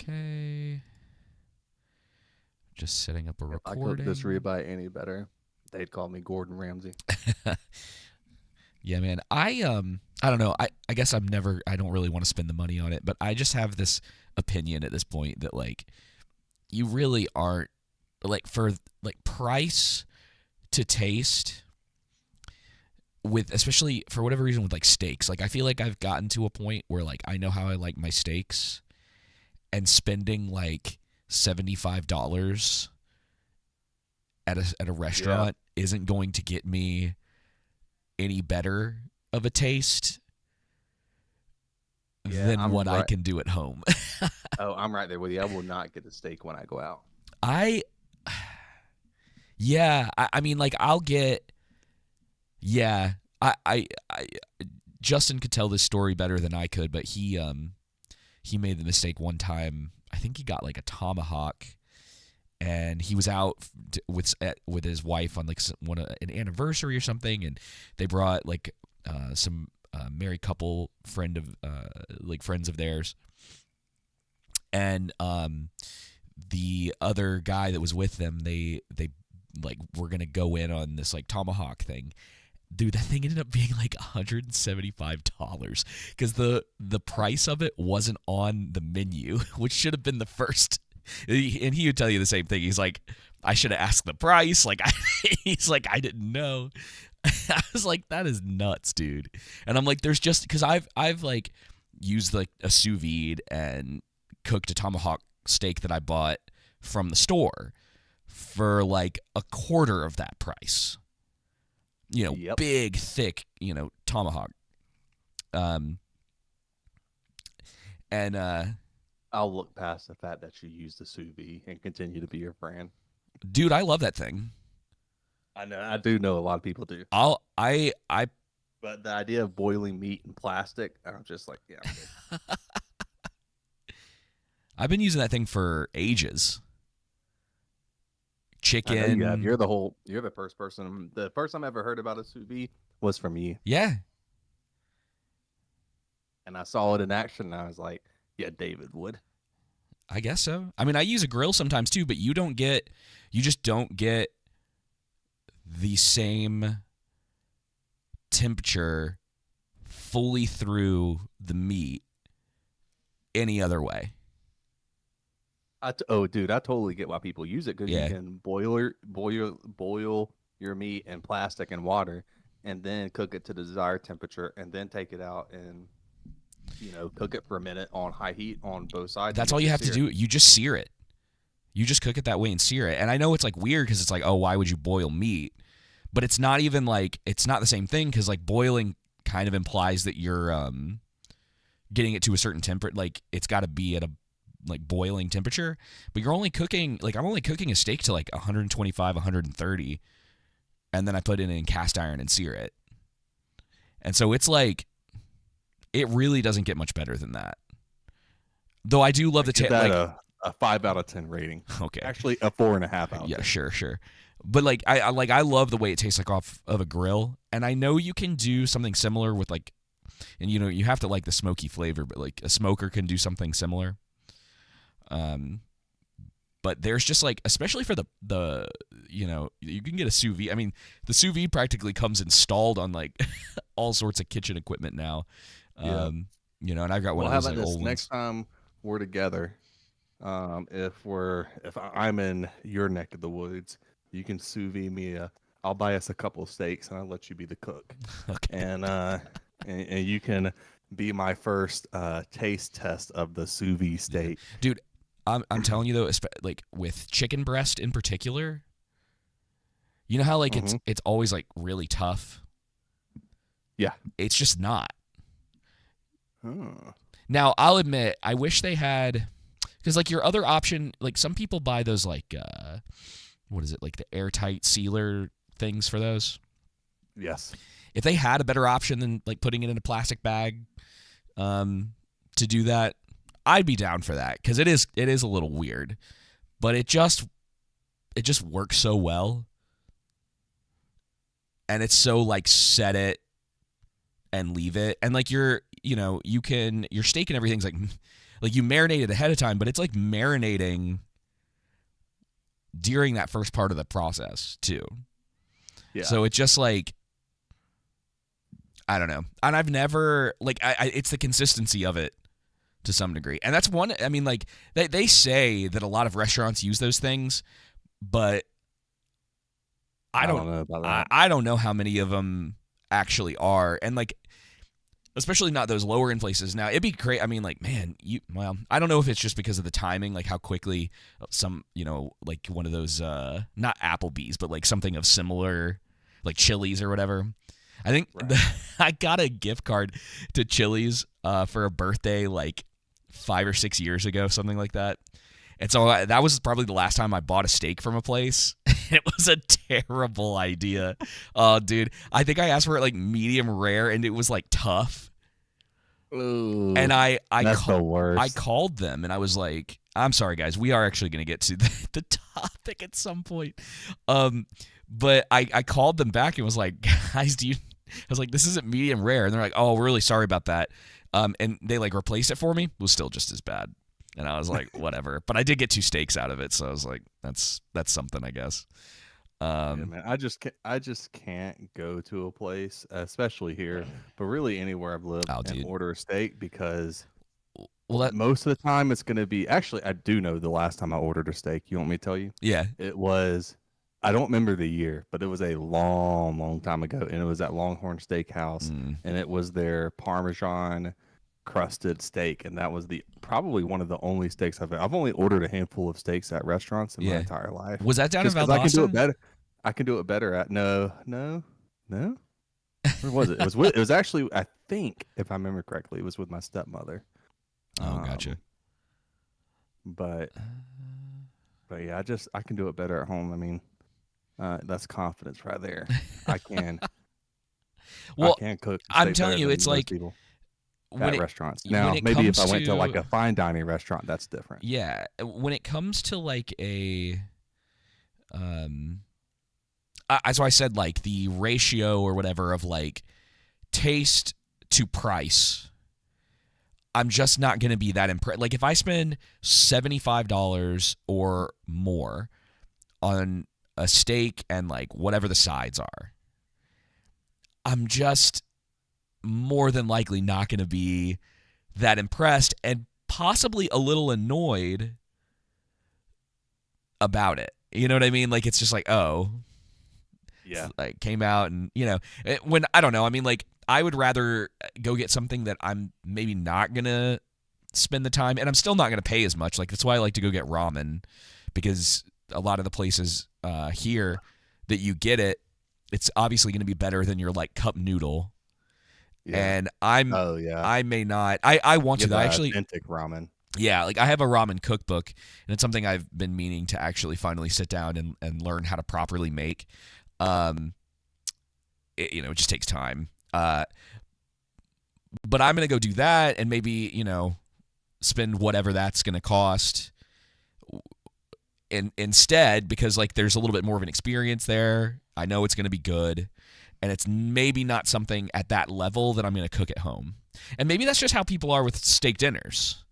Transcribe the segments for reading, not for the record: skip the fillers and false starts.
Okay. Just setting up a If I cooked recording. this ribeye any better, they'd call me Gordon Ramsay. Yeah, man. I don't know. I guess I don't really want to spend the money on it, but I just have this opinion at this point that like you really aren't like for like price to taste with especially for whatever reason with like steaks. Like I feel like I've gotten to a point where like I know how I like my steaks and spending like $75 at a restaurant isn't going to get me any better of a taste than what I can do at home. Oh, I'm right there with you. I will not get a steak when I go out. I I mean like I'll get I Justin could tell this story better than I could, but he made the mistake one time. I think he got like a tomahawk, and he was out with his wife on like an anniversary or something, and they brought like some married couple friends of theirs, and the other guy that was with them, they like were gonna go in on this like tomahawk thing. Dude, that thing ended up being like $175 because the price of it wasn't on the menu, which should have been the first. And he would tell you the same thing. He's like, I should have asked the price. Like, he's like, I didn't know. I was like, that is nuts, dude. And I'm like, there's just because I've like used like a sous vide and cooked a tomahawk steak that I bought from the store for like a quarter of that price. You know, big, thick, tomahawk. And I'll look past the fact that you use the sous vide and continue to be your friend. Dude, I love that thing. I know, I do know a lot of people do. But the idea of boiling meat in plastic, I'm just like, yeah. I've been using that thing for ages. Chicken. You're the first person. The first time I ever heard about a sous vide was from you. Yeah. And I saw it in action, and I was like, yeah, David would. I guess so. I mean, I use a grill sometimes too, but you just don't get the same temperature fully through the meat any other way. Dude, I totally get why people use it because you can boil your meat in plastic and water, and then cook it to the desired temperature, and then take it out and cook it for a minute on high heat on both sides. That's all you have to do. You just sear it. You just cook it that way and sear it. And I know it's like weird because it's like, oh, why would you boil meat? But it's not even like it's not the same thing because like boiling kind of implies that you're getting it to a certain temperature. Like it's got to be at a like boiling temperature, but you're only cooking like I'm only cooking a steak to like 125, 130, and then I put it in cast iron and sear it. And so it's like it really doesn't get much better than that. Though I do love the taste. Like a 5 out of 10 rating. Okay, actually a 4.5 out of 10. Yeah, sure. But like I love the way it tastes like off of a grill, and I know you can do something similar with like, and you have to like the smoky flavor, but like a smoker can do something similar. But there's just like, especially for the you can get a sous vide. I mean, the sous vide practically comes installed on like all sorts of kitchen equipment now. And I've got one of those like old ones. Next time we're together, if I'm in your neck of the woods, you can sous vide me. I'll buy us a couple of steaks and I'll let you be the cook. Okay. And you can be my first taste test of the sous vide steak, dude. I'm telling you though, like with chicken breast in particular, you know how like it's always like really tough. Yeah, it's just not. Now I'll admit, I wish they had, because like your other option, like some people buy those like what is it, like the airtight sealer things for those. Yes. If they had a better option than like putting it in a plastic bag, to do that, I'd be down for that because it is a little weird, but it just works so well, and it's so like set it and leave it, and like your steak and everything's like you marinate it ahead of time, but it's like marinating during that first part of the process too. Yeah. So it's just like, I don't know. And I've never, like, it's the consistency of it to some degree. And that's one, I mean, like, they say that a lot of restaurants use those things, but I don't know about that. I don't know how many of them actually are. And, like, especially not those lower end places. Now, it'd be great. I mean, like, man, well, I don't know if it's just because of the timing, like how quickly some, like one of those, not Applebee's, but like something of similar, like Chili's or whatever. I think I got a gift card to Chili's for a birthday like 5 or 6 years ago, something like that. And so that was probably the last time I bought a steak from a place. It was a terrible idea. Oh, dude. I think I asked for it like medium rare, and it was like tough. Ooh, and that's the worst. I called them, and I was like, I'm sorry, guys. We are actually going to get to the topic at some point. But I called them back and was like, guys, I was like, this isn't medium rare. And they're like, oh, we're really sorry about that. And they like replaced it for me. It was still just as bad. And I was like, whatever. But I did get 2 steaks out of it, so I was like, that's something, I guess. Yeah, man, I just can't go to a place, especially here, but really anywhere I've lived, and order a steak because most of the time it's going to be. Actually, I do know the last time I ordered a steak. You want me to tell you? Yeah. It was. I don't remember the year, but it was a long, long time ago, and it was at Longhorn Steakhouse, and it was their Parmesan crusted steak, and that was probably one of the only steaks I've only ordered a handful of steaks at restaurants in my entire life. Was that down in Valdosta? I can do it better. I can do it better at no. Where was it? It was actually, I think, if I remember correctly, it was with my stepmother. Oh, gotcha. But yeah, I can do it better at home. I mean, that's confidence right there. I can. Well, I can cook. I'm telling you, it's like people at restaurants. Now, maybe if I went to like a fine dining restaurant, that's different. Yeah, when it comes to like so I said like the ratio or whatever of like taste to price, I'm just not going to be that impressed. Like if I spend $75 or more on a steak and like whatever the sides are, I'm just more than likely not going to be that impressed and possibly a little annoyed about it. You know what I mean? Like it's just like, oh, yeah, like came out and when I don't know. I mean, like I would rather go get something that I'm maybe not gonna spend the time, and I'm still not gonna pay as much. Like that's why I like to go get ramen, because a lot of the places here that you get it, it's obviously gonna be better than your like cup noodle. Yeah. And I may not. I want to. I actually authentic ramen. Yeah, like I have a ramen cookbook, and it's something I've been meaning to actually finally sit down and learn how to properly make. It just takes time. But I'm going to go do that and maybe, spend whatever that's going to cost instead, because like there's a little bit more of an experience there. I know it's going to be good, and it's maybe not something at that level that I'm going to cook at home. And maybe that's just how people are with steak dinners.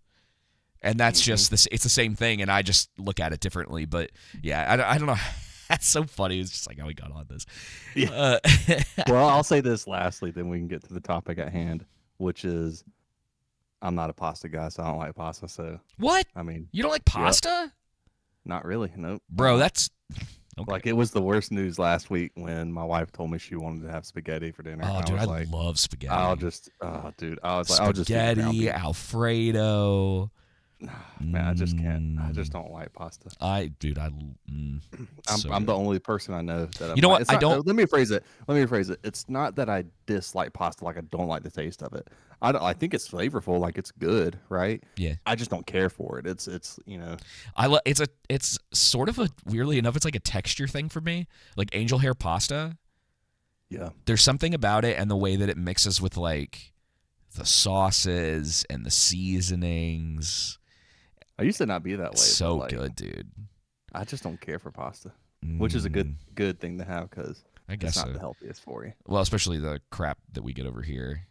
And that's just it's the same thing, and I just look at it differently. But yeah, I don't know. That's so funny. It's just like how we got on this. Yeah. Well, I'll say this lastly, then we can get to the topic at hand, which is I'm not a pasta guy, so I don't like pasta. So what? I mean, you don't like pasta? Yep. Not really. Nope. Bro, that's okay. Like it was the worst news last week when my wife told me she wanted to have spaghetti for dinner. Oh, dude, I love spaghetti. I was like, spaghetti, Alfredo. Man, I just can't. I just don't like pasta. I'm the only person I know that. You know what? I don't. Let me rephrase it. It's not that I dislike pasta. Like I don't like the taste of it. I think it's flavorful. Like it's good, right? Yeah. I just don't care for it. It's It's sort of weirdly enough, it's like a texture thing for me. Like angel hair pasta. Yeah. There's something about it and the way that it mixes with like the sauces and the seasonings. I used to not be that way. So good, dude. I just don't care for pasta, which is a good thing to have because I guess it's not the healthiest for you. Well, especially the crap that we get over here.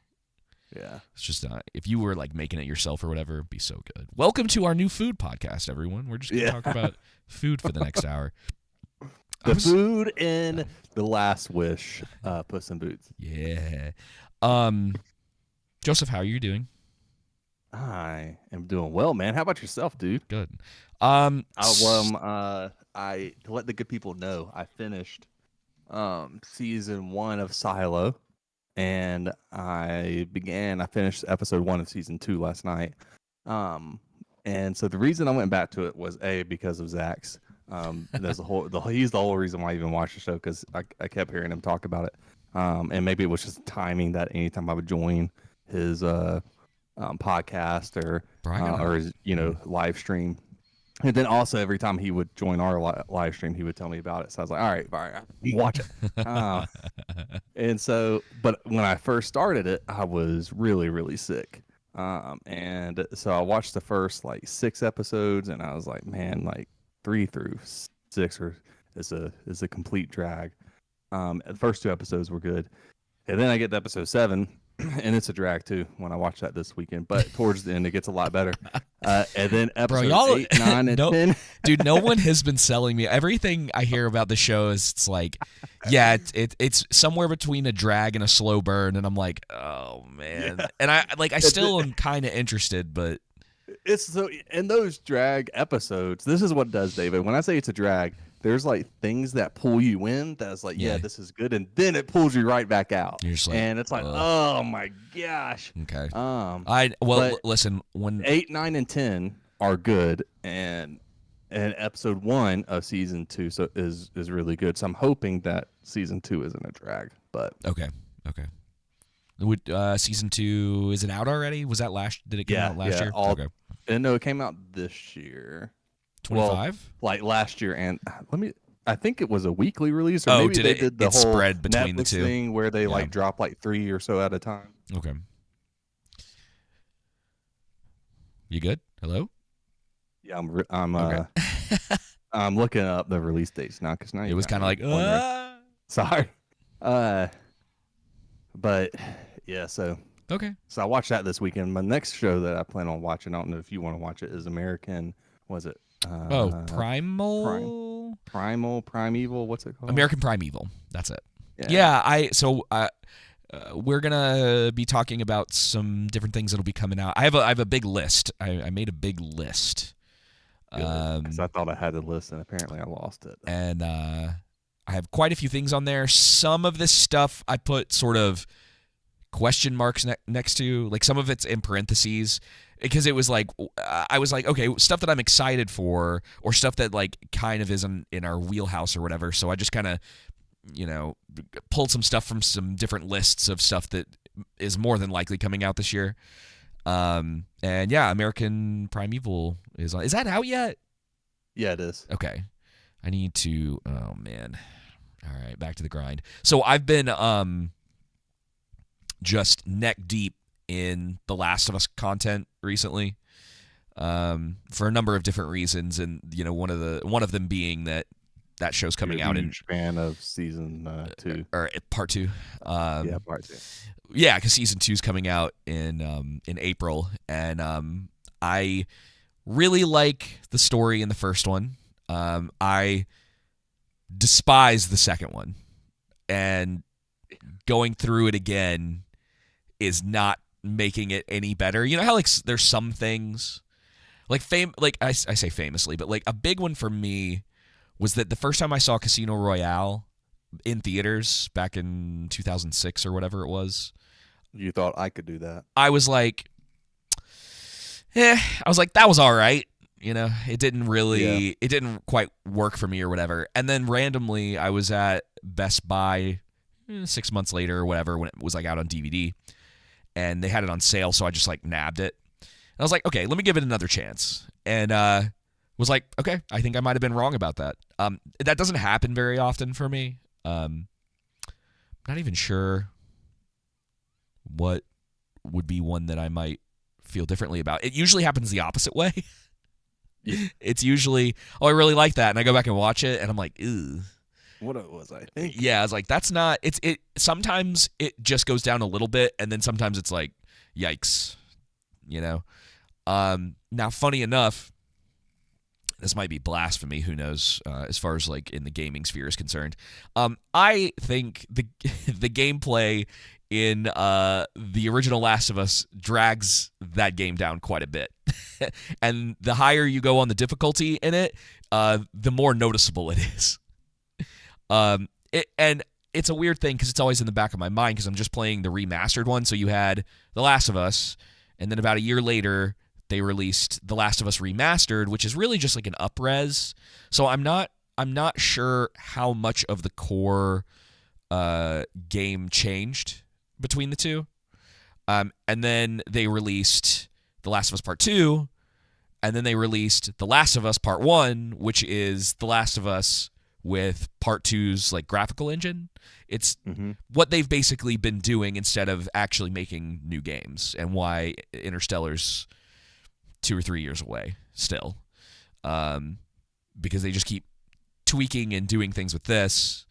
Yeah. It's just if you were like making it yourself or whatever, it'd be so good. Welcome to our new food podcast, everyone. We're just going to talk about food for the next hour. Food in The Last Wish, Puss in Boots. Yeah. Joseph, how are you doing? I am doing well, man. How about yourself, dude? Good. To let the good people know, I finished season 1 of Silo, and I finished episode 1 of season 2 last night. And so the reason I went back to it was because of Zach's. He's the whole reason why I even watched the show, because I kept hearing him talk about it. And maybe it was just timing that anytime I would join his podcast or his live stream, and then also every time he would join our live stream, he would tell me about it. So I was like, all right, watch it. And so, but when I first started it, I was really, really sick. And so I watched the first like 6 episodes, and I was like, man, like 3 through 6 is a complete drag. The first 2 episodes were good, and then I get to episode 7, and it's a drag too when I watch that this weekend. But towards the end, it gets a lot better. And then episode 8, 9, and 10. Dude, no one has been selling me. Everything I hear about the show is it's like, yeah, it's somewhere between a drag and a slow burn, and I'm like, oh man. Yeah. And I still am kind of interested, but it's so in those drag episodes. This is what it does, David. When I say it's a drag, there's like things that pull you in that's like, yeah, this is good, and then it pulls you right back out. You're just like, and it's like, oh my gosh. Okay. Listen, when 8, 9, and 10 are good, and episode 1 of season 2 is really good. So I'm hoping that season 2 isn't a drag. But okay. Would season 2, is it out already? Was that did it come out last year? Okay. No, it came out this year. 25? Well, like last year, and I think it was a weekly release, or maybe they did the whole spread between Netflix the 2 thing where they like drop like 3 or so at a time. Okay. You good? Hello? Yeah, I'm looking up the release dates now, because now it was kind of like sorry. But yeah, so okay. So I watched that this weekend. My next show that I plan on watching, I don't know if you want to watch it, is American. Was it? Primeval. What's it called? American Primeval. That's it. Yeah. We're gonna be talking about some different things that'll be coming out. I have a big list. I made a big list. Because I thought I had a list, and apparently I lost it. And I have quite a few things on there. Some of this stuff I put sort of question marks next to, like some of it's in parentheses, because it was like, I was like, okay, stuff that I'm excited for, or stuff that like kind of isn't in our wheelhouse or whatever. So I just kind of, pulled some stuff from some different lists of stuff that is more than likely coming out this year. And yeah, American Primeval is that out yet? Yeah, it is. Okay. I need to, oh man. All right, back to the grind. So I've been just neck deep in The Last of Us content recently, for a number of different reasons, and one of them being that show's coming out in fan of season 2 or part 2. Yeah, part 2. Yeah, because season 2 is coming out in April, and I really like the story in the first one. I despise the second one, and going through it again is not making it any better. You know how like there's some things like I say famously, but like a big one for me was that the first time I saw Casino Royale in theaters back in 2006 or whatever it was, you thought I could do that. I was like, that was all right. It didn't really, it didn't quite work for me or whatever. And then randomly I was at Best Buy 6 months later or whatever, when it was like out on DVD, and they had it on sale. So I just like nabbed it. And I was like, okay, let me give it another chance. And was like, okay, I think I might have been wrong about that. That doesn't happen very often for me. Not even sure what would be one that I might feel differently about. It usually happens the opposite way. Yeah. It's usually, I really like that, and I go back and watch it, and I'm like, ew. What was I thinking? Yeah, I was like, that's not. It sometimes it just goes down a little bit, and then sometimes it's like, Yikes. Now, funny enough, this might be blasphemy, who knows, as far as like in the gaming sphere is concerned. I think the gameplay in the original Last of Us drags that game down quite a bit. And the higher you go on the difficulty in it, the more noticeable it is. And it's a weird thing because it's always in the back of my mind because I'm just playing the remastered one. So you had The Last of Us, and then about a year later, they released The Last of Us Remastered, which is really just like an up-res. So I'm not sure how much of the core game changed between the two. And then they released The Last of Us Part 2, and then they released The Last of Us Part 1, which is The Last of Us with Part 2's like graphical engine. It's what they've basically been doing instead of actually making new games, and why Interstellar's 2 or 3 years away still, because they just keep tweaking and doing things with this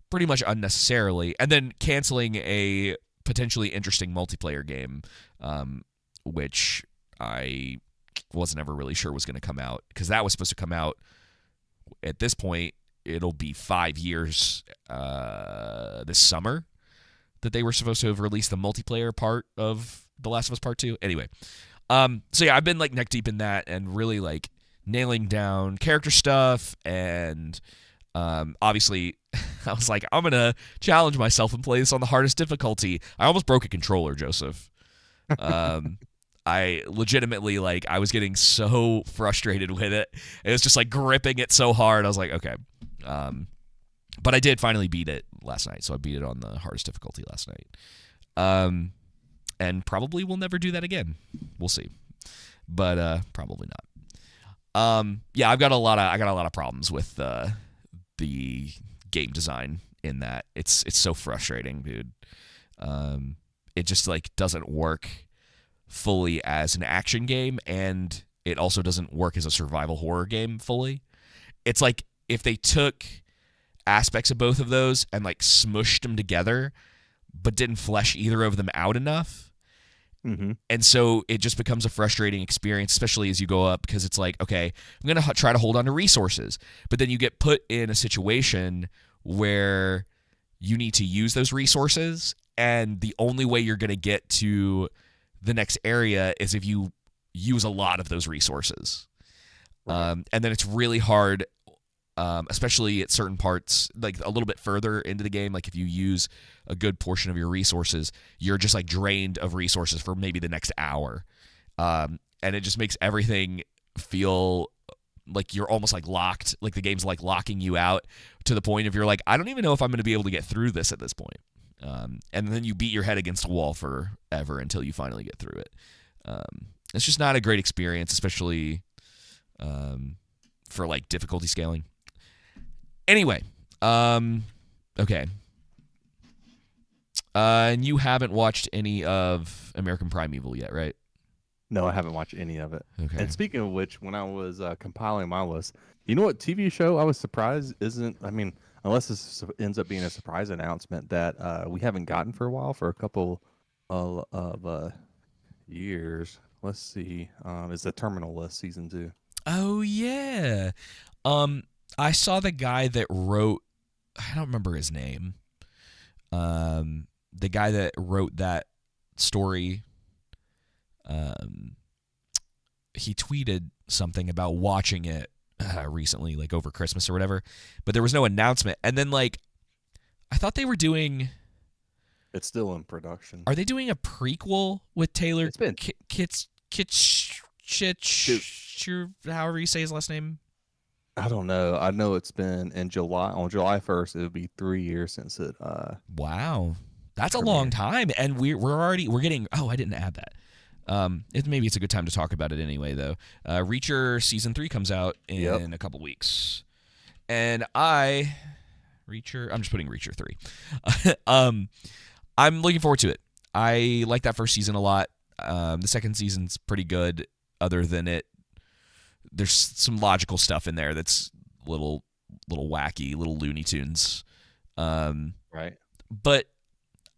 pretty much unnecessarily, and then canceling a potentially interesting multiplayer game, which I wasn't ever really sure was going to come out, because that was supposed to come out at this point. It'll be 5 years this summer that they were supposed to have released the multiplayer part of The Last of Us Part 2. Anyway, so yeah, I've been like neck deep in that and really like nailing down character stuff, and obviously I was like, I'm gonna challenge myself and play this on the hardest difficulty. I almost broke a controller, Joseph. I legitimately, like, I was getting so frustrated with it. It was just like gripping it so hard. I was like, okay. But I did finally beat it last night, so I beat it on the hardest difficulty last night. And probably will never do that again. We'll see, but probably not. Yeah, I got a lot of problems with the game design in that. It's so frustrating, dude. It just like doesn't work fully as an action game, and it also doesn't work as a survival horror game fully. It's like if they took aspects of both of those and like smushed them together, but didn't flesh either of them out enough. And so it just becomes a frustrating experience, especially as you go up, because it's like, okay, I'm going to try to hold on to resources, but then you get put in a situation where you need to use those resources, and the only way you're going to get to the next area is if you use a lot of those resources. Right. And then it's really hard, especially at certain parts, like a little bit further into the game. Like if you use a good portion of your resources, you're just like drained of resources for maybe the next hour. And it just makes everything feel like you're almost like locked, like the game's like locking you out to the point of you're like, I don't even know if I'm going to be able to get through this at this point. And then you beat your head against a wall forever until you finally get through it. It's just not a great experience, especially for like difficulty scaling. Anyway, okay. And you haven't watched any of American Primeval yet, right? No, I haven't watched any of it. Okay. And speaking of which, when I was compiling my list, you know what TV show I was surprised isn't, I mean, unless this ends up being a surprise announcement that we haven't gotten for a while, for a couple of years. Let's see. It's the Terminal List season 2. Oh, yeah. I saw the guy that wrote, I don't remember his name. The guy that wrote that story, he tweeted something about watching it recently, like over Christmas or whatever, but there was no announcement. And then, like, I thought they were doing... It's still in production. Are they doing a prequel with Taylor Kitsch, however you say his last name? I don't know. I know it's been in July. On July 1st, it'll be 3 years since it. Wow, that's a long time, and we're getting. Oh, I didn't add that. Maybe it's a good time to talk about it anyway, though. Reacher season 3 comes out in a couple weeks, and I'm just putting Reacher 3. I'm looking forward to it. I like that first season a lot. The second season's pretty good. Other than it, there's some logical stuff in there that's little wacky, little Looney Tunes. Right. But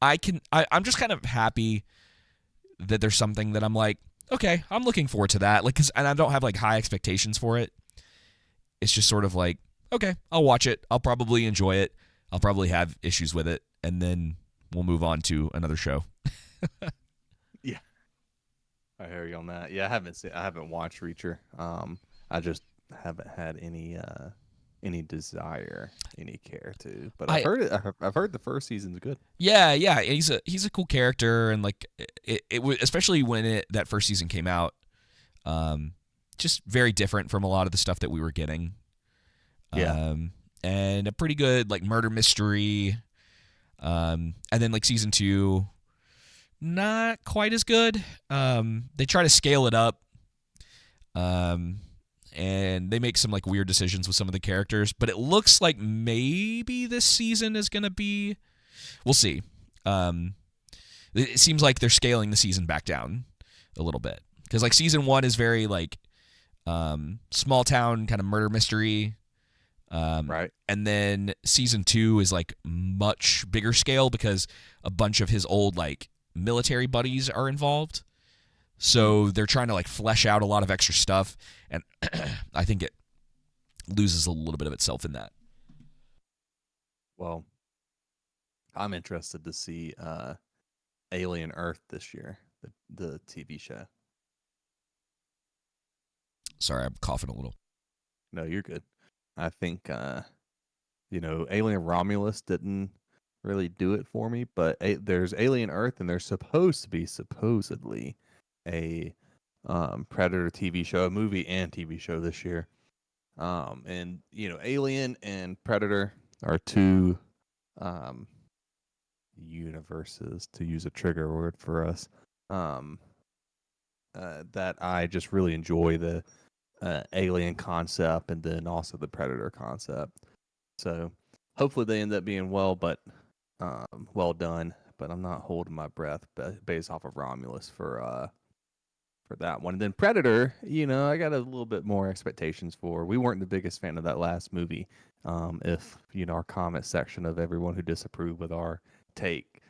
I'm just kind of happy that there's something that I'm like, okay, I'm looking forward to that. Like, and I don't have like high expectations for it. It's just sort of like, okay, I'll watch it. I'll probably enjoy it. I'll probably have issues with it, and then we'll move on to another show. Yeah, I hear you on that. Yeah, I haven't watched Reacher. I just haven't had any desire, any care to. But I've heard it. I've heard the first season's good. Yeah. He's a cool character, and like it was, especially when that first season came out. Just very different from a lot of the stuff that we were getting. Yeah. And a pretty good like murder mystery. And then like season 2, not quite as good. They try to scale it up. And they make some like weird decisions with some of the characters, but it looks like maybe this season is going to be, we'll see. It seems like they're scaling the season back down a little bit. Because like season 1 is very like small town kind of murder mystery. Right. And then season 2 is like much bigger scale because a bunch of his old like military buddies are involved. So they're trying to like flesh out a lot of extra stuff, and I think it loses a little bit of itself in that. Well, I'm interested to see Alien Earth this year, the TV show. Sorry, I'm coughing a little. No, you're good. I think Alien Romulus didn't really do it for me, but there's Alien Earth, and there's supposedly a Predator TV show, a movie and TV show this year. And Alien and Predator are two universes, to use a trigger word for us, that I just really enjoy, the Alien concept and then also the Predator concept. So hopefully they end up being well done, but I'm not holding my breath based off of Romulus for that one. And then Predator, I got a little bit more expectations for. We weren't the biggest fan of that last movie. If our comment section of everyone who disapproved with our take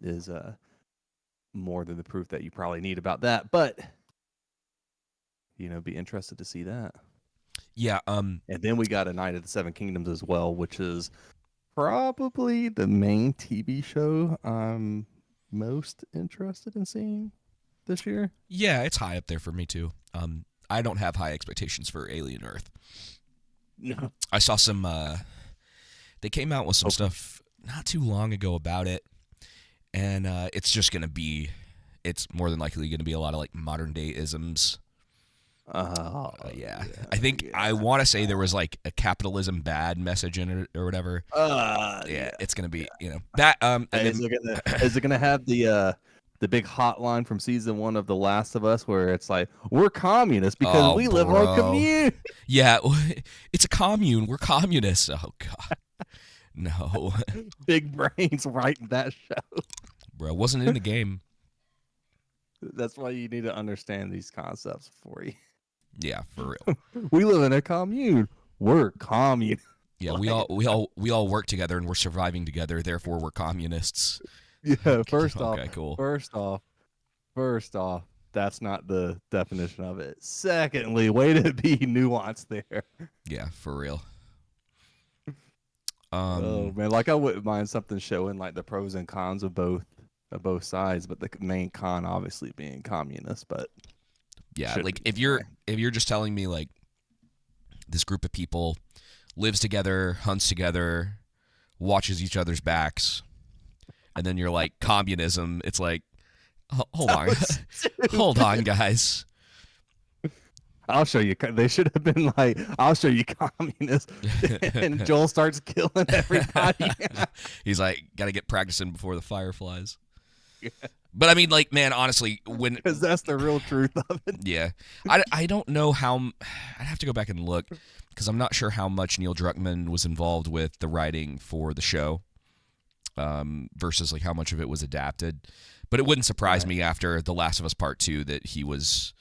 is more than the proof that you probably need about that, but be interested to see that. Yeah. And then we got A Night of the Seven Kingdoms as well, which is probably the main TV show I'm most interested in seeing this year. Yeah, it's high up there for me too. I don't have high expectations for Alien Earth. No. I saw some they came out with some stuff not too long ago about it, and it's more than likely going to be a lot of like modern day isms. Yeah. I think I want to say there was like a capitalism bad message in it or whatever. It's going to be, that is it going to have the big hotline from season 1 of The Last of Us where it's like, we're communists because we live on a commune? Yeah, it's a commune. We're communists. Oh God. No. Big brains writing that show. Bro, wasn't in the game. That's why you need to understand these concepts for you. Yeah, for real. We live in a commune. We're commune. Yeah, we all work together and we're surviving together. Therefore, we're communists. Yeah. First off, that's not the definition of it. Secondly, way to be nuanced there. Yeah, for real. Oh man, like I wouldn't mind something showing like the pros and cons of both sides, but the main con obviously being communist. But yeah, like if you're just telling me like this group of people lives together, hunts together, watches each other's backs, and then you're like communism, it's like hold on guys. I'll show you. They should have been like, I'll show you communists. And Joel starts killing everybody. He's like, got to get practicing before the fire flies. Yeah. But I mean, like, man, honestly, because that's the real truth of it. Yeah. I don't know how, I'd have to go back and look because I'm not sure how much Neil Druckmann was involved with the writing for the show versus like how much of it was adapted. But it wouldn't surprise me after The Last of Us Part 2 that he was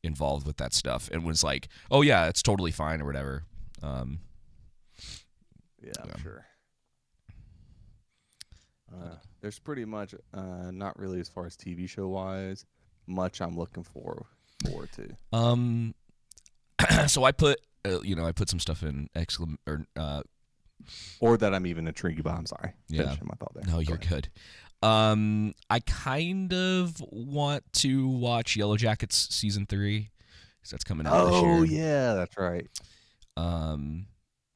involved with that stuff and was like, oh yeah, it's totally fine or whatever. Yeah, I'm sure. there's pretty much not really as far as TV show wise much I'm looking forward to. So I put I put some stuff in or that I'm even intrigued by. I'm sorry. Yeah. Finishing my thought there. No, you're good. I kind of want to watch Yellow Jackets season 3 because that's coming out this year. Oh yeah, that's right.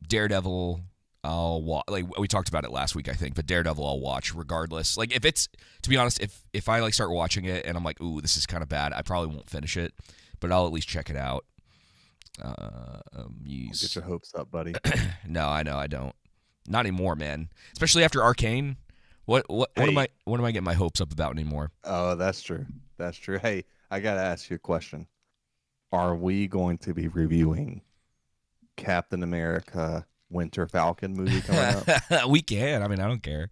Daredevil, I'll watch. Like we talked about it last week, I think, but Daredevil I'll watch regardless. Like if it's, to be honest, if I like start watching it and I'm like, ooh, this is kind of bad, I probably won't finish it, but I'll at least check it out. Get your hopes up, buddy. No, I know I don't. Not anymore, man. Especially after Arcane. What am I getting my hopes up about anymore? Oh, that's true. That's true. Hey, I gotta ask you a question. Are we going to be reviewing Captain America Winter Falcon movie coming up? We can. I mean, I don't care.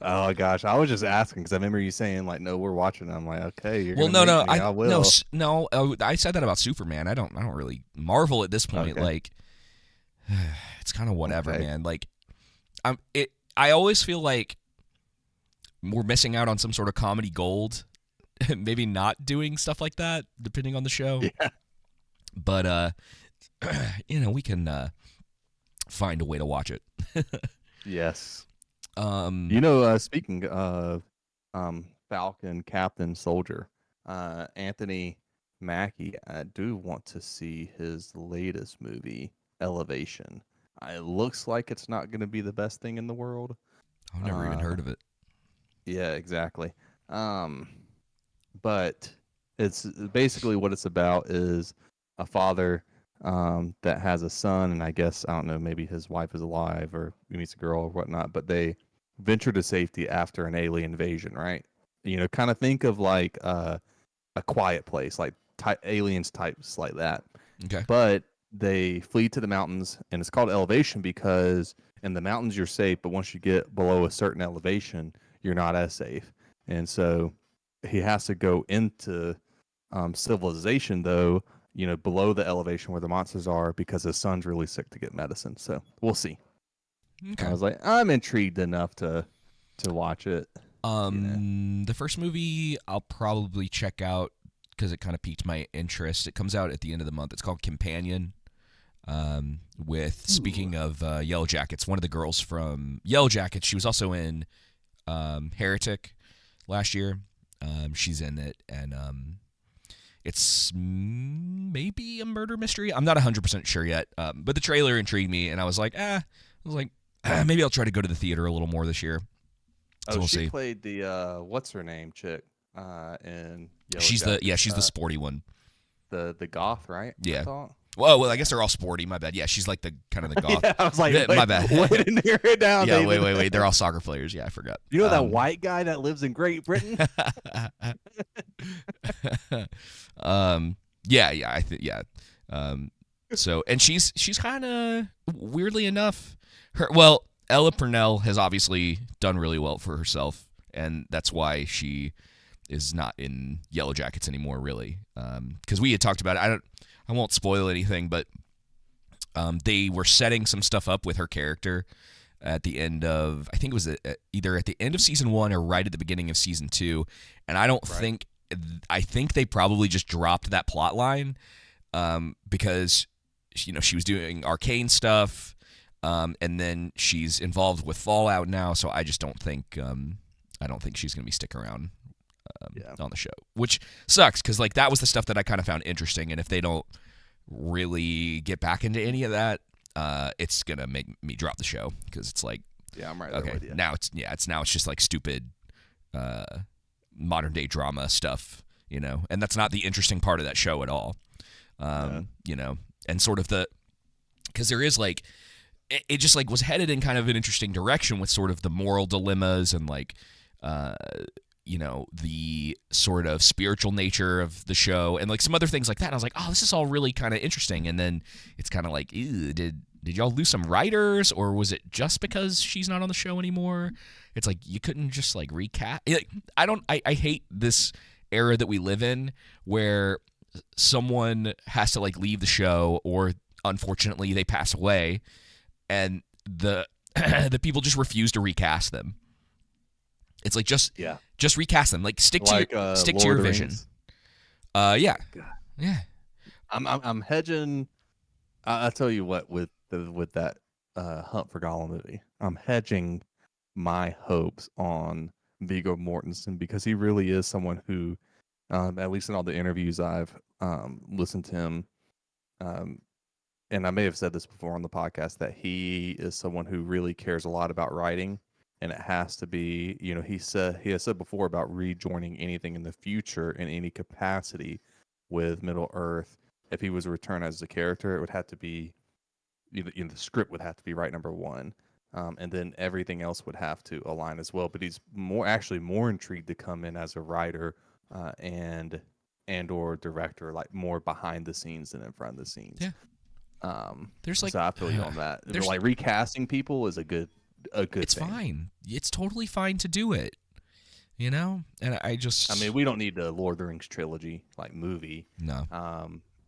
Oh gosh, I was just asking because I remember you saying like, "No, we're watching." I'm like, "Okay, you're well, gonna no, make me, I will." No. I said that about Superman. I don't really Marvel at this point. Okay. Like, it's kind of whatever, Okay. man. Like, I always feel like we're missing out on some sort of comedy gold. Maybe not doing stuff like that, depending on the show. Yeah. But we can find a way to watch it. Yes. Um, Speaking of Falcon Captain Soldier, Anthony Mackie, I do want to see his latest movie, Elevation. It looks like it's not going to be the best thing in the world. I've never even heard of it. Yeah, exactly. But it's basically what it's about is a father that has a son, and I guess, I don't know, maybe his wife is alive or he meets a girl or whatnot, but they venture to safety after an alien invasion, right? Kind of think of like a Quiet Place, like aliens types like that. Okay. But they flee to the mountains, and it's called Elevation because in the mountains you're safe, but once you get below a certain elevation, you're not as safe. And so he has to go into civilization, though, below the elevation where the monsters are because his son's really sick to get medicine. So we'll see. Okay. I was like, I'm intrigued enough to watch it. The first movie I'll probably check out because it kind of piqued my interest. It comes out at the end of the month. It's called Companion. Speaking of Yellow Jackets, one of the girls from Yellow Jackets, she was also in Heretic last year. She's in it, and it's maybe a murder mystery. I'm not 100% sure yet, but the trailer intrigued me, and I was like, maybe I'll try to go to the theater a little more this year. So we'll see. Played the what's her name chick in Yellow she's Jackets. She's the sporty one. The goth, right? Yeah. Well, I guess they're all sporty. My bad. Yeah, she's like the kind of the goth. Yeah, I was like, my bad. Way to narrow it down. Yeah, David. wait. They're all soccer players. Yeah, I forgot. You know that white guy that lives in Great Britain? Yeah. So, and she's kind of weirdly enough, Ella Purnell has obviously done really well for herself, and that's why she is not in Yellow Jackets anymore, really. Because we had talked about it. I won't spoil anything, but they were setting some stuff up with her character at the end of, I think it was either at the end of season 1 or right at the beginning of season 2, and I think they probably just dropped that plot line because she was doing Arcane stuff, and then she's involved with Fallout now, so I just don't think she's gonna be sticking around on the show, which sucks because like that was the stuff that I kind of found interesting, and if they don't really get back into any of that, it's gonna make me drop the show because it's like, yeah, I'm right there with you. Now it's just like stupid modern day drama stuff, and that's not the interesting part of that show at all. And sort of because there is like it just like was headed in kind of an interesting direction with sort of the moral dilemmas and like the sort of spiritual nature of the show and like some other things like that. And I was like, oh, this is all really kind of interesting. And then it's kind of like, ew, did y'all lose some writers, or was it just because she's not on the show anymore? It's like you couldn't just like recast. I hate this era that we live in where someone has to like leave the show, or unfortunately they pass away, and the people just refuse to recast them. It's like just Yeah. just recast them. Like stick Like to Lord your of the vision. Rings. Yeah. God. Yeah. I'm hedging. I tell you what, with that Hunt for Gollum movie, I'm hedging my hopes on Viggo Mortensen because he really is someone who, at least in all the interviews I've listened to him, and I may have said this before on the podcast, that he is someone who really cares a lot about writing, and it has to be, he has said before about rejoining anything in the future in any capacity with Middle Earth. If he was to return as a character, it would have to be, the script would have to be right number one, and then everything else would have to align as well. But he's actually more intrigued to come in as a writer and or director, like more behind the scenes than in front of the scenes. Yeah. There's like, so I feel you on that. there's Like recasting people is a good it's thing. fine. It's totally fine to do it. And I mean, we don't need the Lord of the Rings trilogy like movie. No.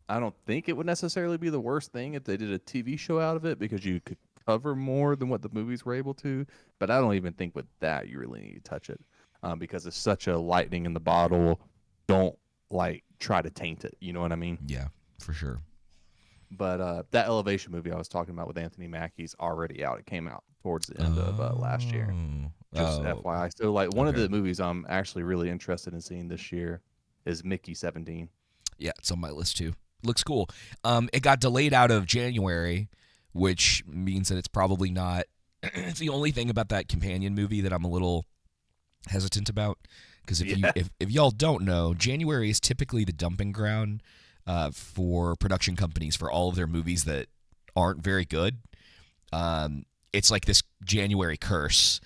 I don't think it would necessarily be the worst thing if they did a TV show out of it, because you could cover more than what the movies were able to. But I don't even think with that you really need to touch it, because it's such a lightning in the bottle. Don't like try to taint it. You know what I mean? Yeah, for sure. But that Elevation movie I was talking about with Anthony Mackie's already out. It came out towards the end of last year. Just FYI. So like one of the movies I'm actually really interested in seeing this year is Mickey 17. Yeah, it's on my list too. Looks cool. It got delayed out of January, which means that it's probably not. It's the only thing about that companion movie that I'm a little hesitant about, because if y'all don't know, January is typically the dumping ground for production companies for all of their movies that aren't very good. It's like this January curse.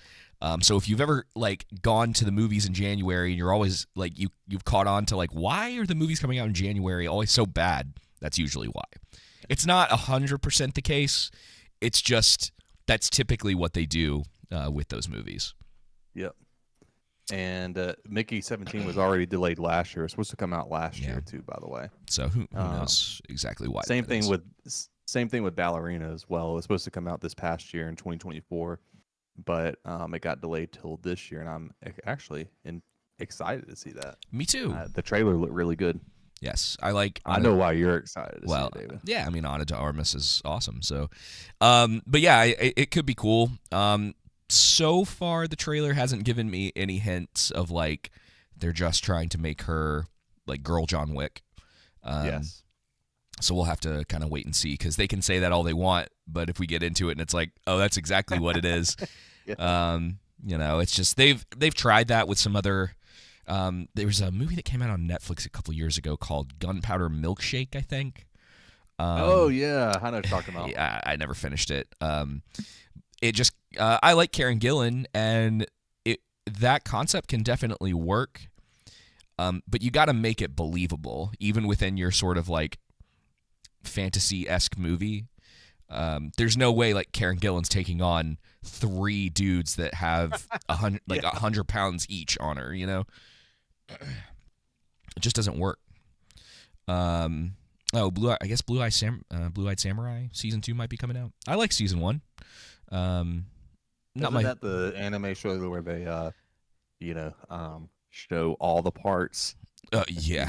So if you've ever like gone to the movies in January and you're always like you've caught on to like, why are the movies coming out in January always so bad? That's usually why. It's not 100% the case. It's just that's typically what they do with those movies. Yep. And Mickey 17 was already delayed last year. It was supposed to come out last year too, by the way. So who knows exactly why? Same thing with Ballerina as well. It was supposed to come out this past year in 2024. But it got delayed till this year, and I'm actually excited to see that. Me too. The trailer looked really good. Yes, I know why you're excited to see it, David. Yeah, I mean, Ana de Armas is awesome. So, but yeah, it could be cool. So far, the trailer hasn't given me any hints of like they're just trying to make her like girl John Wick. Yes. So we'll have to kind of wait and see, because they can say that all they want, but if we get into it and it's like, oh, that's exactly what it is. It's just they've tried that with some other. There was a movie that came out on Netflix a couple years ago called Gunpowder Milkshake, I think. Oh yeah, I know what you're talking about. Yeah, I never finished it. It just I like Karen Gillan, and that concept can definitely work. But you got to make it believable, even within your sort of like fantasy-esque movie. There's no way like Karen Gillan's taking on 3 dudes that have 100 pounds each on her, It just doesn't work. I guess Blue-Eyed Samurai season 2 might be coming out. I like season 1. Isn't that the anime show where they show all the parts? Yeah.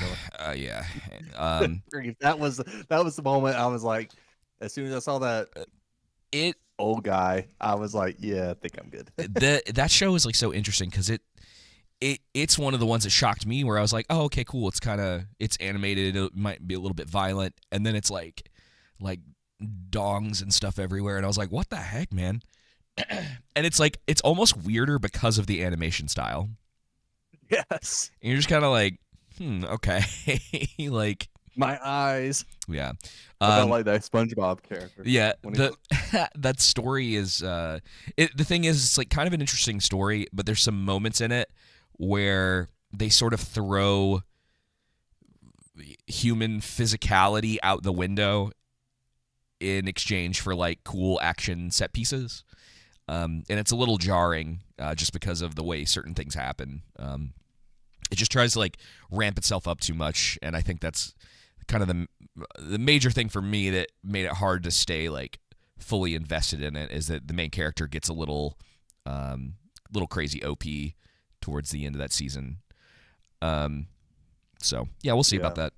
That was the moment I was like, as soon as I saw that old guy, I was like, yeah, I think I'm good. That show is like so interesting because it's one of the ones that shocked me, where I was like, oh, okay, cool. It's animated. It might be a little bit violent, and then it's like dongs and stuff everywhere, and I was like, what the heck, man? And it's like it's almost weirder because of the animation style. Yes, and you're just kind of like, okay, like my eyes. Yeah, I felt like that SpongeBob character. Yeah, that story is. The thing is, it's like kind of an interesting story, but there's some moments in it where they sort of throw human physicality out the window in exchange for like cool action set pieces, and it's a little jarring just because of the way certain things happen. It just tries to like ramp itself up too much, and I think that's kind of the major thing for me that made it hard to stay like fully invested in it, is that the main character gets a little crazy OP towards the end of that season. So yeah, we'll see about that.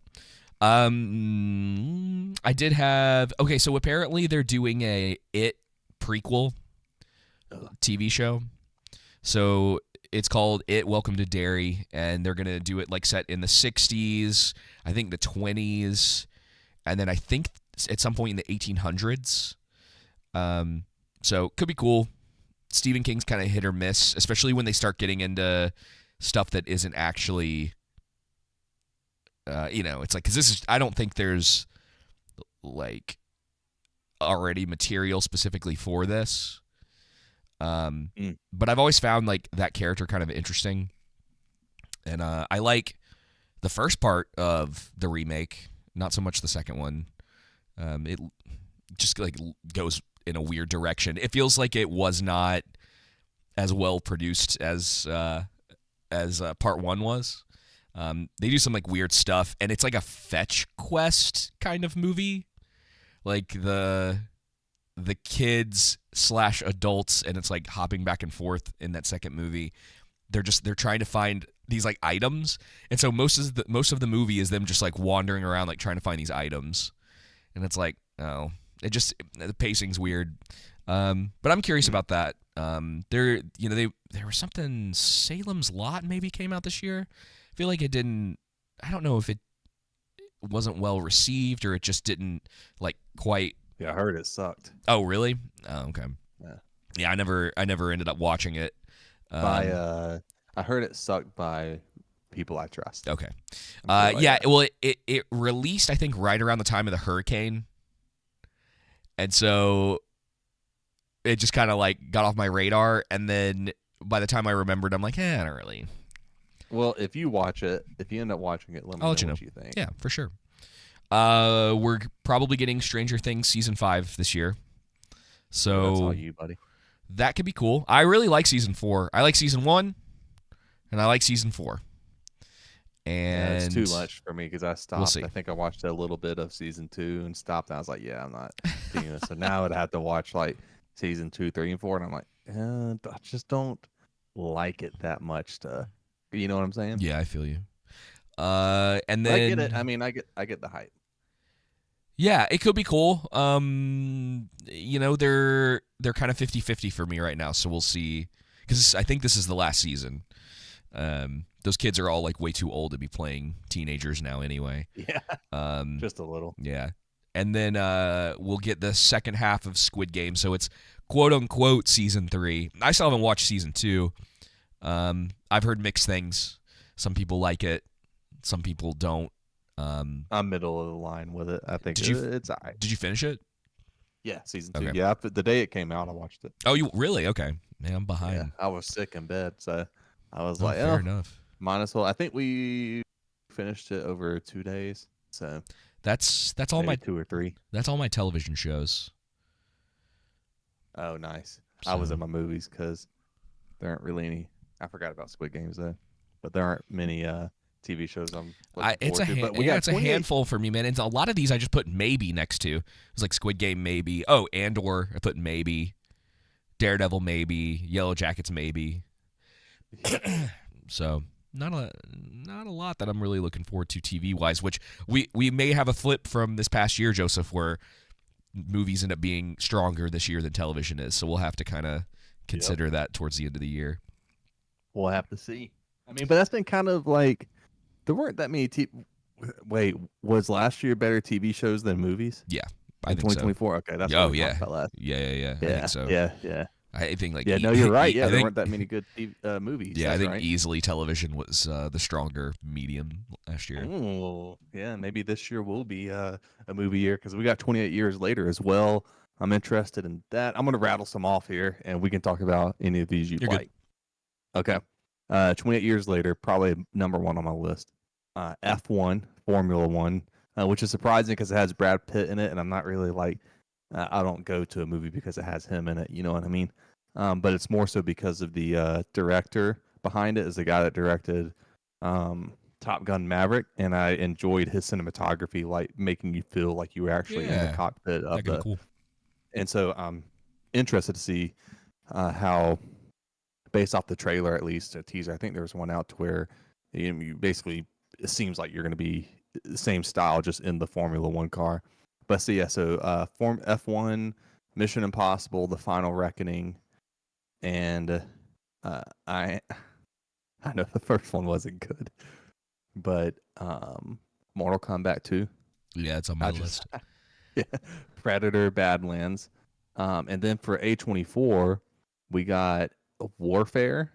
I did have so apparently they're doing a It prequel TV show. So it's called It Welcome to Derry, and they're gonna do it like set in the 60s, I think the 20s, and then I think at some point in the 1800s. So could be cool. Stephen King's kind of hit or miss, especially when they start getting into stuff that isn't actually, it's like, because I don't think there's like already material specifically for this. But I've always found like that character kind of interesting, and I like the first part of the remake, not so much the second one. It just like goes in a weird direction. It feels like it was not as well produced as part one was. They do some like weird stuff, and it's like a fetch quest kind of movie, like the kids / adults, and it's like hopping back and forth in that second movie. They're trying to find these like items, and so most of the movie is them just like wandering around like trying to find these items, and it's like, oh, the pacing's weird. But I'm curious about that. There was something, Salem's Lot maybe came out this year. I feel like it didn't. I don't know if it wasn't well received or it just didn't like quite. Yeah, I heard it sucked. Oh, really? Oh, okay. Yeah. Yeah, I never ended up watching it. I heard it sucked by people I trust. Okay. Yeah. Well, it released, I think, right around the time of the hurricane, and so it just kind of like got off my radar. And then by the time I remembered, I'm like, I don't really. Well, if you end up watching it, let me know what you think. Yeah, for sure. We're probably getting Stranger Things season 5 this year, so that's all you, buddy. That could be cool. I really like season 4. I like season 1, and I like season 4. And it's too much for me because I stopped. We'll see. I think I watched a little bit of season 2 and stopped. And I was like, I'm not doing this. So now I'd have to watch like season 2, 3, and 4, and I'm like, I just don't like it that much to. You know what I'm saying? Yeah, I feel you. And then I get it. I mean, I get the hype. Yeah, it could be cool. They're kind of 50-50 for me right now, so we'll see. Because I think this is the last season. Those kids are all like way too old to be playing teenagers now anyway. Yeah. Just a little. Yeah. And then we'll get the second half of Squid Game, so it's quote unquote season 3. I still haven't watched season 2. I've heard mixed things. Some people like it, some people don't. I'm middle of the line with it. I think it's all right. Did you finish it? Yeah, season 2. Okay. Yeah, the day it came out, I watched it. Oh, you really? Okay. Man, I'm behind. Yeah, I was sick in bed, so I was fair enough. Might as well. I think we finished it over 2 days. So that's all my 2 or 3. That's all my television shows. Oh, nice. So. I was in my movies because there aren't really any. I forgot about Squid Games though, but there aren't many TV shows it's a handful for me, man. And a lot of these I just put maybe next to. It was like Squid Game maybe. Oh, Andor I put maybe. Daredevil maybe. Yellow Jackets maybe. So not a lot that I'm really looking forward to TV wise. Which we may have a flip from this past year, Joseph, where movies end up being stronger this year than television is. So we'll have to kind of consider that towards the end of the year. We'll have to see. I mean, but that's been kind of like there weren't that many. Wait, was last year better TV shows than movies? Yeah, I think 2024. So. Okay, that's what we yeah. talked about last. Yeah. I think so. Yeah. I think like no, you're right. Yeah, there weren't that many good movies. Yeah, I think right. easily television was the stronger medium last year. Oh, yeah, maybe this year will be a movie year because we got 28 years later as well. I'm interested in that. I'm gonna rattle some off here, and we can talk about any of these you like. Good. Okay. 28 years later, probably number 1 on my list. F1, Formula 1, which is surprising because it has Brad Pitt in it, and I'm not really like, I don't go to a movie because it has him in it, you know what I mean? But it's more so because of the director behind it is the guy that directed Top Gun Maverick, and I enjoyed his cinematography, like making you feel like you were actually in the cockpit of the. Cool. And so I'm interested to see how based off the trailer, at least a teaser. I think there was one out to where you basically, it seems like you're going to be the same style, just in the Formula One car. But so yeah, so Form F1, Mission Impossible, The Final Reckoning, and I know the first one wasn't good, but Mortal Kombat 2. Yeah, it's on my list. Yeah, Predator, Badlands, and then for A24, we got Warfare,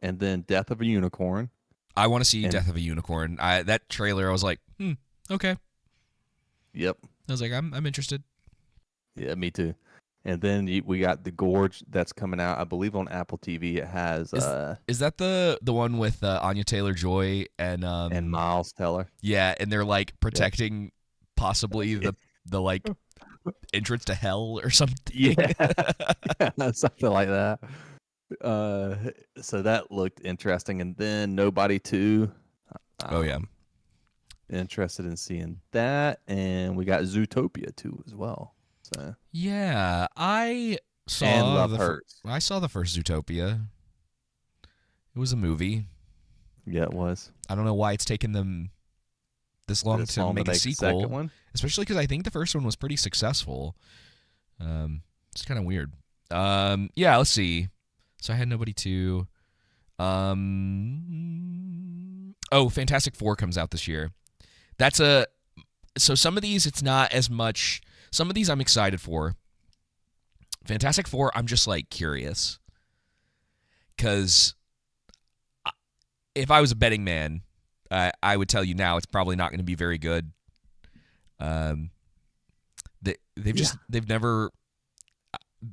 and then Death of a Unicorn. I want to see Death of a Unicorn. That trailer, I was like, okay. Yep. I was like, I'm interested. Yeah, me too. And then we got The Gorge that's coming out, I believe, on Apple TV. It has is that the one with Anya Taylor-Joy and Miles Teller? Yeah, and they're like protecting possibly the like entrance to hell or something. Yeah, something like that. So that looked interesting. And then Nobody 2. Oh yeah, interested in seeing that. And we got Zootopia 2 as well. So yeah, I saw and Love Hurts. I saw the first Zootopia. It was a movie. Yeah, it was. I don't know why it's taken them this long to make a sequel, second one? Especially because I think the first one was pretty successful. It's kind of weird. Yeah, let's see. So I had Nobody 2. Fantastic Four comes out this year. So some of these it's not as much. Some of these I'm excited for. Fantastic Four, I'm just like curious. Because if I was a betting man, I would tell you now it's probably not going to be very good. They've never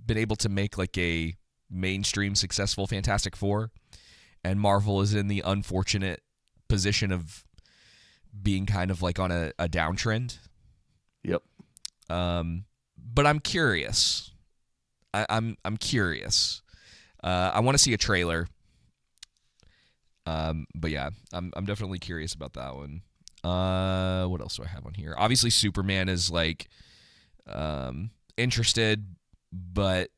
been able to make like a mainstream successful Fantastic Four, and Marvel is in the unfortunate position of being kind of like on a downtrend. Yep. But I'm curious. I'm curious. I want to see a trailer. But yeah, I'm definitely curious about that one. What else do I have on here? Obviously, Superman is like interested, but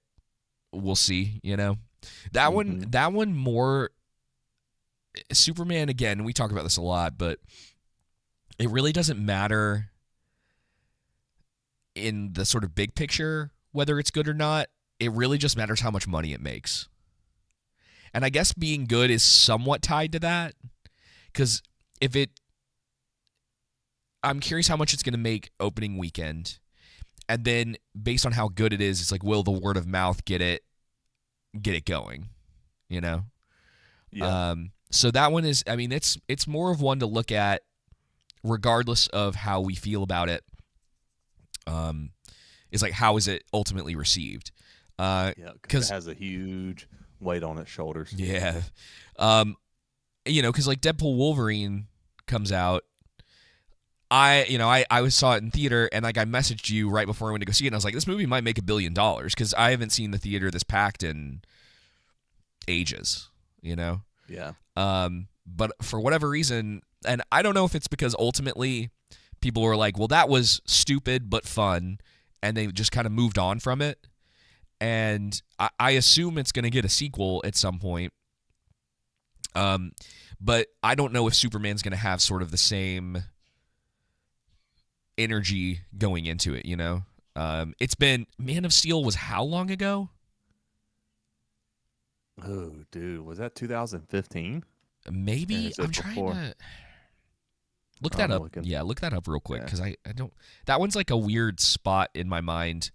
we'll see. You know, that one more. Superman again. We talk about this a lot, but it really doesn't matter in the sort of big picture whether it's good or not. It really just matters how much money it makes. And I guess being good is somewhat tied to that, because I'm curious how much it's going to make opening weekend, and then based on how good it is, it's like, will the word of mouth get it going, you know? Yeah. So that one is, I mean, it's more of one to look at, regardless of how we feel about it. Is like, how is it ultimately received? Because it has a huge weight on its shoulders. Yeah. Because like Deadpool Wolverine comes out. I saw it in theater, and like I messaged you right before I went to go see it, and I was like, this movie might make $1 billion, because I haven't seen the theater this packed in ages, you know? Yeah. But for whatever reason, and I don't know if it's because ultimately people were like, well, that was stupid but fun, and they just kind of moved on from it. And I assume it's going to get a sequel at some point. But I don't know if Superman's going to have sort of the same energy going into it, you know? It's been, Man of Steel was how long ago? Oh, dude, was that 2015? Maybe. I'm trying to look that up. Looking. Yeah, look that up real quick, because I don't. That one's like a weird spot in my mind.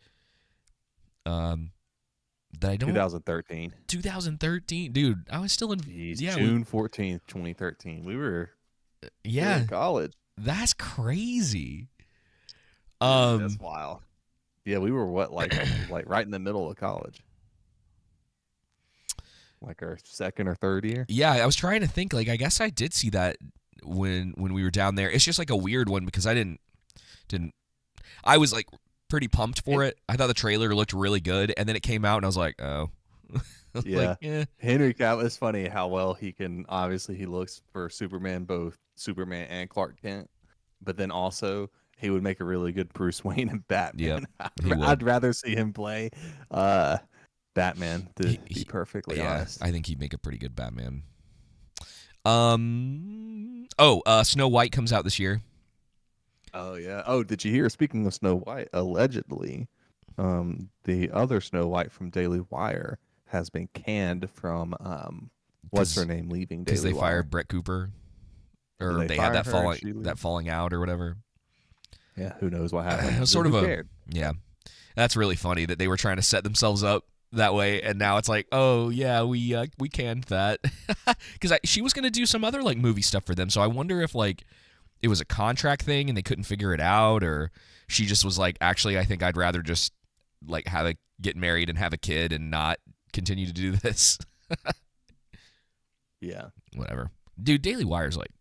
That I don't. 2013. 2013, dude. I was still in. June 14th, 2013. We were. In college. That's crazy. That's wild. Yeah, we were like right in the middle of college. Like our second or third year. Yeah, I was trying to think. Like, I guess I did see that when we were down there. It's just like a weird one, because I didn't. I was like pretty pumped for it. I thought the trailer looked really good, and then it came out, and I was like, oh. Yeah. Henry Cavill, it's funny how well he looks for Superman, both Superman and Clark Kent, but then also he would make a really good Bruce Wayne and Batman. Yep, I'd rather see him play Batman, to be perfectly honest. I think he'd make a pretty good Batman. Snow White comes out this year. Oh yeah. Oh, did you hear? Speaking of Snow White, allegedly, the other Snow White from Daily Wire has been canned from what's her name leaving Daily Wire because they fired Brett Cooper, or they had that falling out or whatever. Yeah, who knows what happened? It was sort of yeah. That's really funny that they were trying to set themselves up that way, and now it's like, oh yeah, we canned that because she was gonna do some other like movie stuff for them. So I wonder if like it was a contract thing and they couldn't figure it out, or she just was like, actually, I think I'd rather just like get married and have a kid and not continue to do this. Yeah, whatever, dude. Daily Wire's like,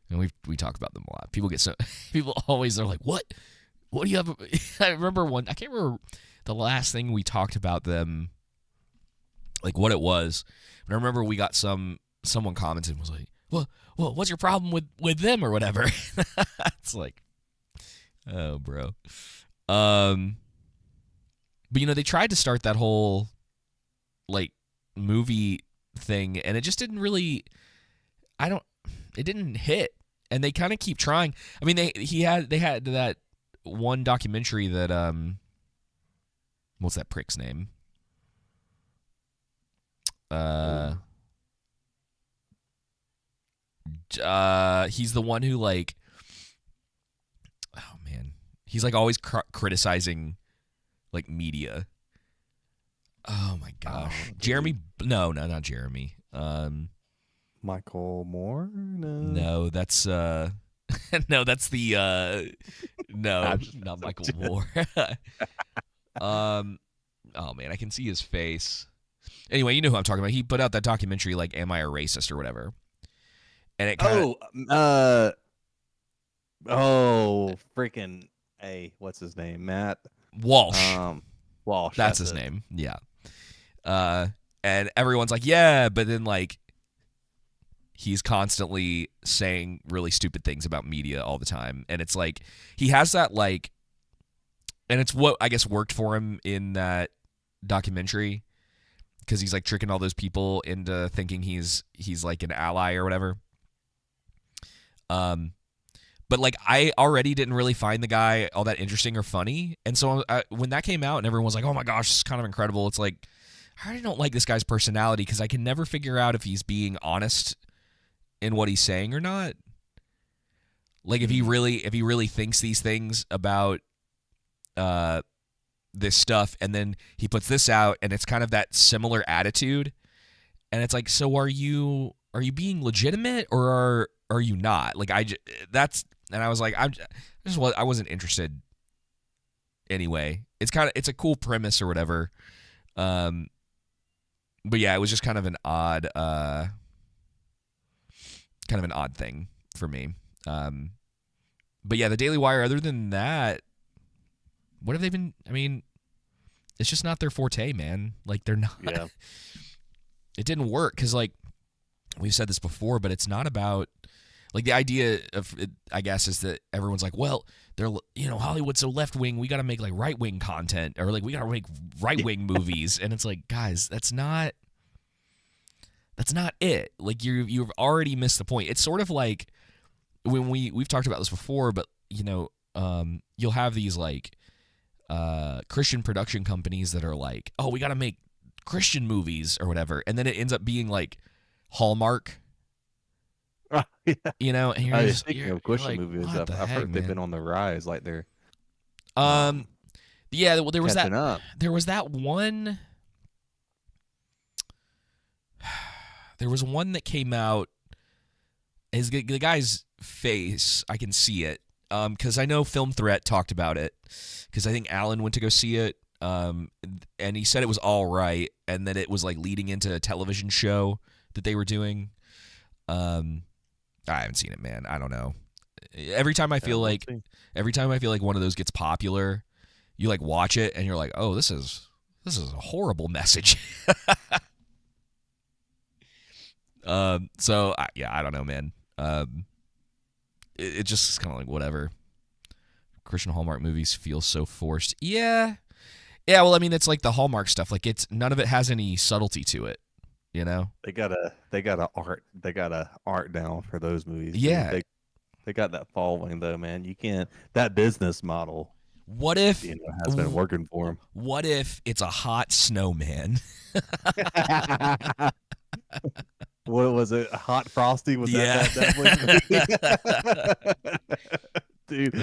and we talk about them a lot. People always are like, what do you have? I remember I can't remember the last thing we talked about them, like what it was, but I remember we got someone commented and was like, well, what's your problem with them or whatever? It's like, oh, bro. But they tried to start that whole like movie thing, and it just didn't really. It didn't hit, and they kind of keep trying. I mean, they had that one documentary that what's that prick's name? He's the one who like, oh man, he's like always criticizing like media. Oh my gosh, Jeremy? No, not Jeremy. Michael Moore? No, that's no, that's the no, not Michael Moore. Oh man, I can see his face. Anyway, you know who I'm talking about. He put out that documentary like "Am I a Racist" or whatever. And it freaking what's his name? Matt Walsh. Walsh. That's his name. Yeah. And everyone's like, yeah, but then like he's constantly saying really stupid things about media all the time, and it's like he has that like, and it's what I guess worked for him in that documentary because he's like tricking all those people into thinking he's like an ally or whatever. But like I already didn't really find the guy all that interesting or funny, and so when that came out and everyone was like, "Oh my gosh, this is kind of incredible," it's like I already don't like this guy's personality because I can never figure out if he's being honest in what he's saying or not. Like if he really thinks these things about this stuff, and then he puts this out, and it's kind of that similar attitude, and it's like, so are you being legitimate or are you not? Like and I was like, I wasn't interested anyway. It's a cool premise or whatever. But yeah, it was just kind of an odd thing for me. But yeah, the Daily Wire, other than that, what have they been? I mean, it's just not their forte, man. Like they're not. Yeah. It didn't work because like we've said this before, but it's not about. Like the idea of it, I guess, is that everyone's like, well, they're Hollywood's so left wing, we got to make like right wing content, or like we got to make right wing movies, and it's like, guys, that's not it. Like you've already missed the point. It's sort of like when we've talked about this before, but you'll have these like Christian production companies that are like, oh, we got to make Christian movies or whatever, and then it ends up being like Hallmark. Yeah. And you're speaking of Christian movies, I've heard they've been on the rise. Like they're, yeah. Well, there was that. Up. There was that one. There was one that came out. The guy's face, I can see it, because I know Film Threat talked about it, because I think Alan went to go see it, and he said it was all right, and that it was like leading into a television show that they were doing. I haven't seen it, man. I don't know. Every time I feel like one of those gets popular, you like watch it and you're like, oh, this is a horrible message. So I don't know, man. It just kind of like whatever. Christian Hallmark movies feel so forced. Yeah, Yeah, well, I mean, it's like the Hallmark stuff. Like none of it has any subtlety to it, you know? They got a art down for those movies. Yeah. Dude. They got that following though, man. You can't that business model. What if has been working for them? What if it's a hot snowman? What was it? Hot Frosty? Was that dude?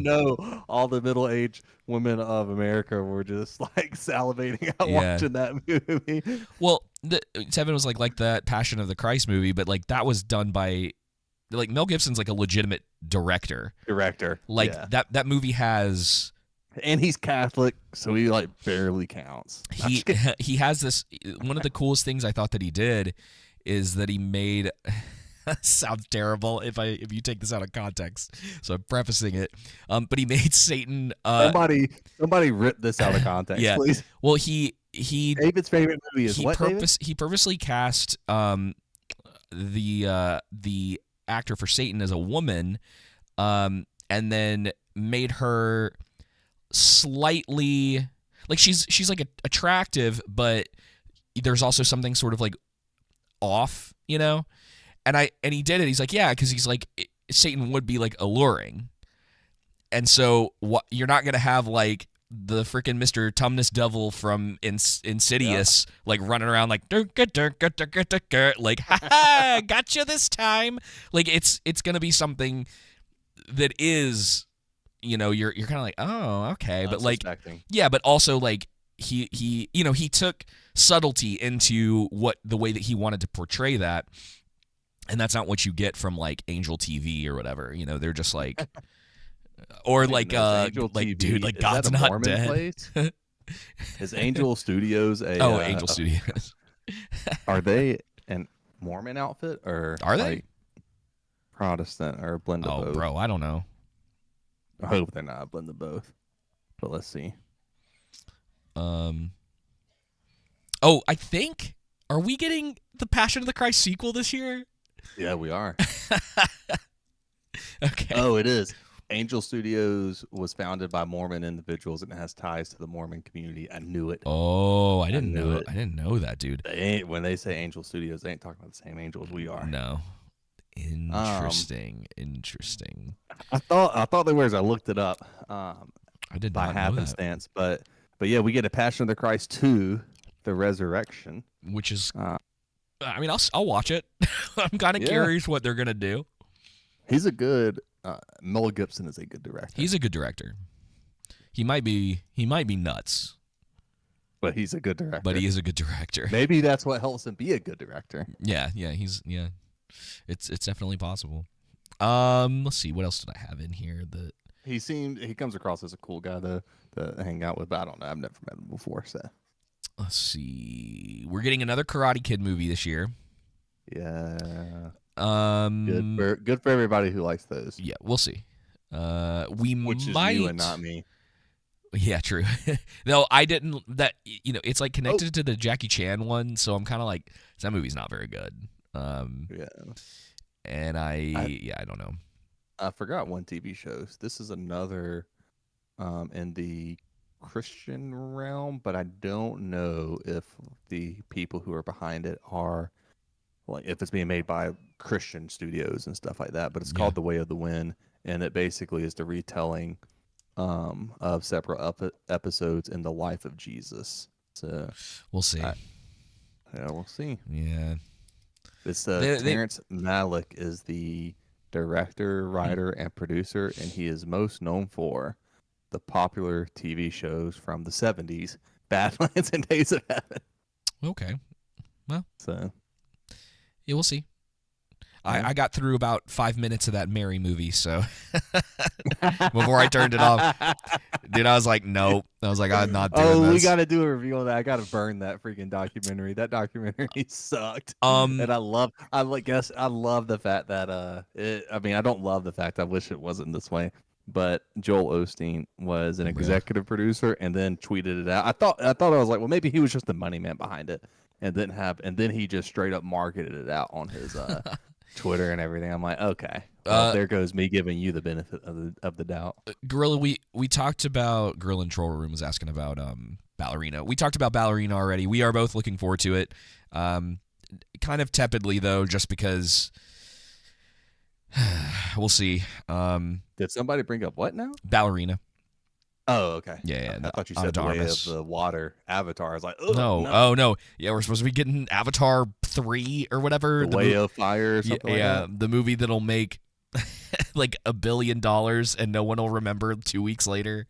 Oh, all the middle-aged women of America were just like salivating out watching that movie. Well, Tevin was like that Passion of the Christ movie, but like that was done by like Mel Gibson's like a legitimate director. Like that movie has. And he's Catholic, so he like barely counts. He has this. One of the coolest things I thought that he did is that he made. Sounds terrible if you take this out of context. So I'm prefacing it. But he made Satan. Somebody rip this out of context, please. Well, he David's favorite movie is what? He purposely cast the actor for Satan as a woman, and then made her slightly like she's like attractive, but there's also something sort of like off, you know. And he did it. He's like, yeah, because he's like Satan would be like alluring, and so you're not gonna have like the freaking Mr. Tumnus Devil from Insidious like running around like like ha gotcha this time. Like it's gonna be something that is, you know, you're kind of like, oh, okay, but like yeah, but also like he you know, he took subtlety into the way that he wanted to portray that. And that's not what you get from like Angel TV or whatever. You know, they're just like, or like TV, dude, like God's not Mormon dead. Is Angel Studios Angel Studios? Are they a Mormon outfit or are they like Protestant or a blend of both? Bro, I don't know. I hope they're not a blend of both. But let's see. I think, are we getting the Passion of the Christ sequel this year? Yeah, we are. Okay. Oh, it is. Angel Studios was founded by Mormon individuals and it has ties to the Mormon community. I knew it. Oh, I didn't know it. I didn't know that, dude. When they say Angel Studios, they ain't talking about the same angels we are. No. Interesting. I thought they were as I looked it up. I did by not know happenstance, but yeah, we get a Passion of the Christ 2, the Resurrection, which is. I mean, I'll watch it. I'm kind of curious what they're gonna do. He's a good. Mel Gibson is a good director. He's a good director. He might be nuts, but he's a good director. But he is a good director. Maybe that's what helps him be a good director. Yeah. It's definitely possible. Let's see, what else did I have in here that he comes across as a cool guy to hang out with. But I don't know. I've never met him before, so. Let's see. We're getting another Karate Kid movie this year. Yeah. Good for everybody who likes those. Yeah, we'll see. Which is you and not me. Yeah, true. No, I didn't. That, you know, it's like connected to the Jackie Chan one, so I'm kind of like, that movie's not very good. Yeah. And I don't know. I forgot one TV show. This is another in the Christian realm, but I don't know if the people who are behind it are like if it's being made by Christian studios and stuff like that. But it's called The Way of the Wind, and it basically is the retelling of several episodes in the life of Jesus. So we'll see. We'll see. Yeah, it's Terrence Malick is the director, writer, and producer, and he is most known for the popular TV shows from the 70s, Badlands and Days of Heaven. Okay. Well, so yeah, we'll see. I got through about 5 minutes of that Mary movie, so before I turned it off, dude, I was like, nope. I was like, I'm not doing this. Oh, we got to do a review on that. I got to burn that freaking documentary. That documentary sucked. And I love the fact that I don't love the fact. I wish it wasn't this way. But Joel Osteen was an executive producer and then tweeted it out. I thought I was like, well, maybe he was just the money man behind it, and then he just straight up marketed it out on his Twitter and everything. I'm like, okay, There goes me giving you the benefit of the doubt. Gorilla, we talked about Gorilla in Troll Room was asking about Ballerina. We talked about Ballerina already. We are both looking forward to it. Kind of tepidly though, just because we'll see. Did somebody bring up what now? Ballerina. Oh, okay. Yeah. I thought you said the Way of the Water, Avatar. I was like, no. Oh no. Yeah, we're supposed to be getting Avatar 3 or whatever. The Way of Fire or something like that. The movie that'll make like $1 billion and no one will remember 2 weeks later.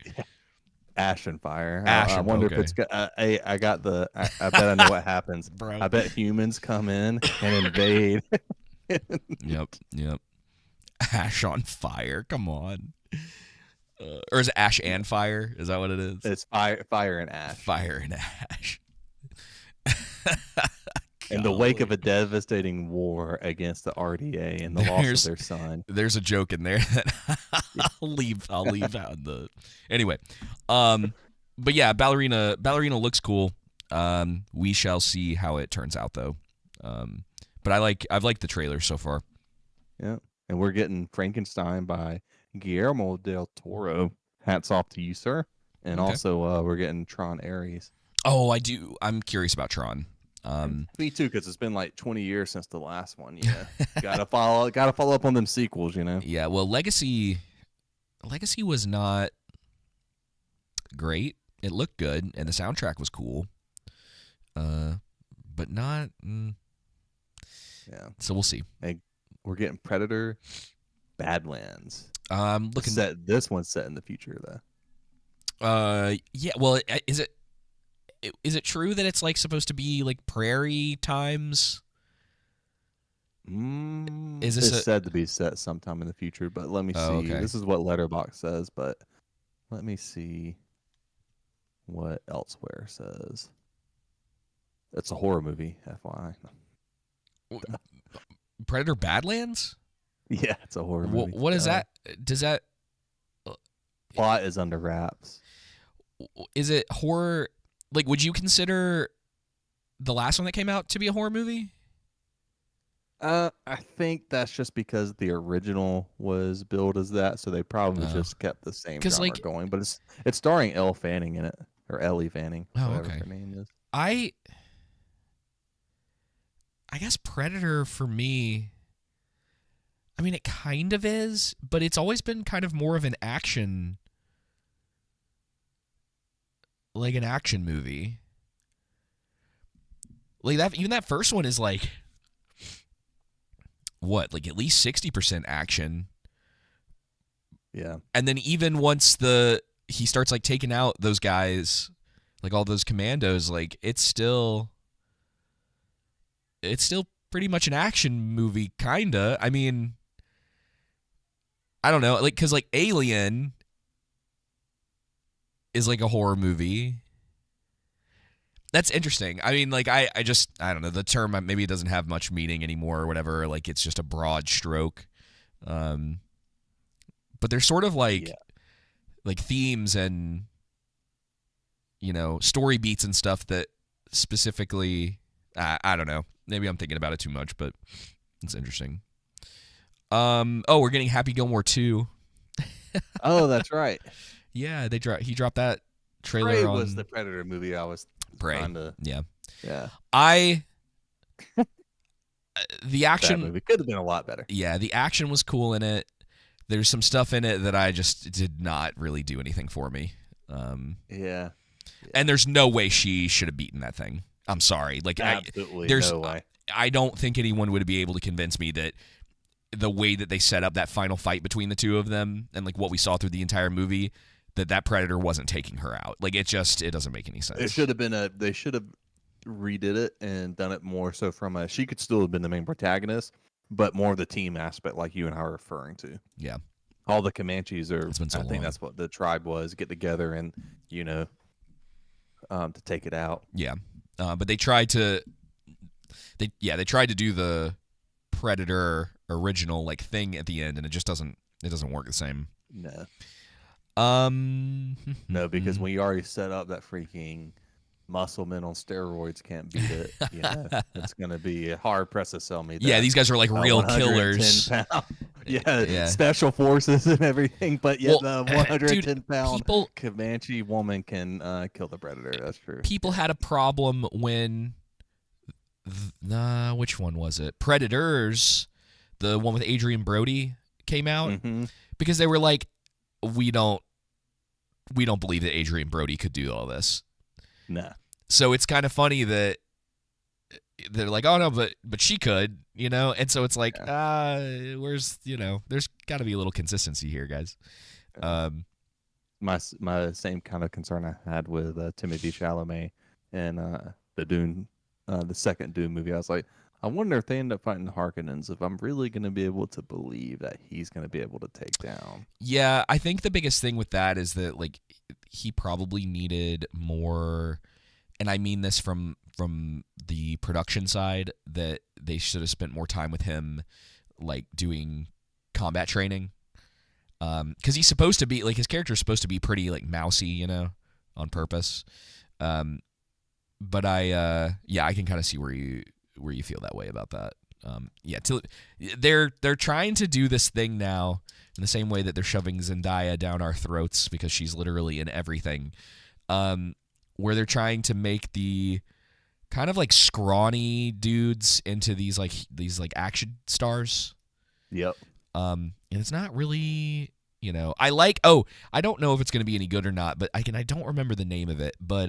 Ash and Fire. I wonder if it's got. I got the. I bet I know what happens. Bro. I bet humans come in and invade. Yep. Ash on Fire. Come on. Or is it Ash and Fire? Is that what it is? It's Fire and Ash. Fire and Ash. In the wake of a devastating war against the RDA and the loss of their son. There's a joke in there that I'll leave out the. Anyway, but yeah, Ballerina looks cool. We shall see how it turns out though. But I've liked the trailer so far. Yeah, and we're getting Frankenstein by Guillermo del Toro. Hats off to you, sir. And also, we're getting Tron Ares. Oh, I do. I'm curious about Tron. Me too, because it's been like 20 years since the last one. Yeah, gotta follow up on them sequels. Yeah. Well, Legacy was not great. It looked good, and the soundtrack was cool. But not. Yeah. So we'll see. Hey, we're getting Predator, Badlands. Looking. This one's set in the future though. Yeah. Well, is it true that it's like supposed to be like prairie times? Is this said to be set sometime in the future? But let me see. Okay. This is what Letterboxd says, but let me see what Elsewhere says. It's a horror movie, FYI. Predator Badlands? Yeah, it's a horror movie. What is that? Does that plot is under wraps? Is it horror? Like, would you consider the last one that came out to be a horror movie? I think that's just because the original was billed as that, so they probably just kept the same genre going. But it's starring Elle Fanning in it, or Ellie Fanning, whatever her name is. I guess Predator for me, I mean, it kind of is, but it's always been kind of more of an action, like an action movie. Like that, even that first one is like, what, like at least 60% action. Yeah. And then even once he starts like taking out those guys, like all those commandos, like it's still pretty much an action movie, kinda. I mean, I don't know, like, because like Alien is like a horror movie. That's interesting. I mean, like, I don't know, the term, maybe it doesn't have much meaning anymore or whatever, like it's just a broad stroke. But there's sort of like themes and, story beats and stuff that specifically, I don't know. Maybe I'm thinking about it too much, but it's interesting. We're getting Happy Gilmore 2. Oh, that's right. Yeah, he dropped that trailer. Prey was the Predator movie I was Prey. trying to. Yeah. The action that movie could have been a lot better. Yeah, the action was cool in it. There's some stuff in it that I just did not really do anything for me. Yeah. And there's no way she should have beaten that thing. I'm sorry. Like, absolutely no way. I don't think anyone would be able to convince me that the way that they set up that final fight between the two of them and like what we saw through the entire movie, that Predator wasn't taking her out. Like, it doesn't make any sense. It should have been they should have redid it and done it more so from she could still have been the main protagonist, but more of the team aspect, like you and I are referring to. Yeah. All the Comanches are, it's been so I think long. that's what the tribe was, get together and, to take it out. Yeah. But they tried to do the Predator original like thing at the end, and it doesn't work the same. No. No, because when you already set up that freaking muscle men on steroids can't beat it, it's going to be a hard press to sell me that. Yeah, these guys are like real killers. Yeah, special forces and everything, but yet the 110-pound Comanche woman can kill the predator. That's true. People had a problem when which one was it? Predators, the one with Adrian Brody came out, because they were like, we don't believe that Adrian Brody could do all this. Nah. So it's kind of funny that they're like, oh no, but she could, and so it's like, where's, there's got to be a little consistency here, guys. My same kind of concern I had with Timothée Chalamet and the Dune, the second Dune movie. I was like, I wonder if they end up fighting Harkonnens, if I'm really going to be able to believe that he's going to be able to take down. Yeah, I think the biggest thing with that is that, like, he probably needed more, and I mean this from the production side, that they should have spent more time with him, like, doing combat training. Because he's supposed to be, like, his character is supposed to be pretty, like, mousy, on purpose. But I can kind of see where you feel that way about that. They're trying to do this thing now in the same way that they're shoving Zendaya down our throats because she's literally in everything. Where they're trying to make the kind of like scrawny dudes into these action stars. Yep. And it's not really, I don't know if it's going to be any good or not, but I don't remember the name of it, but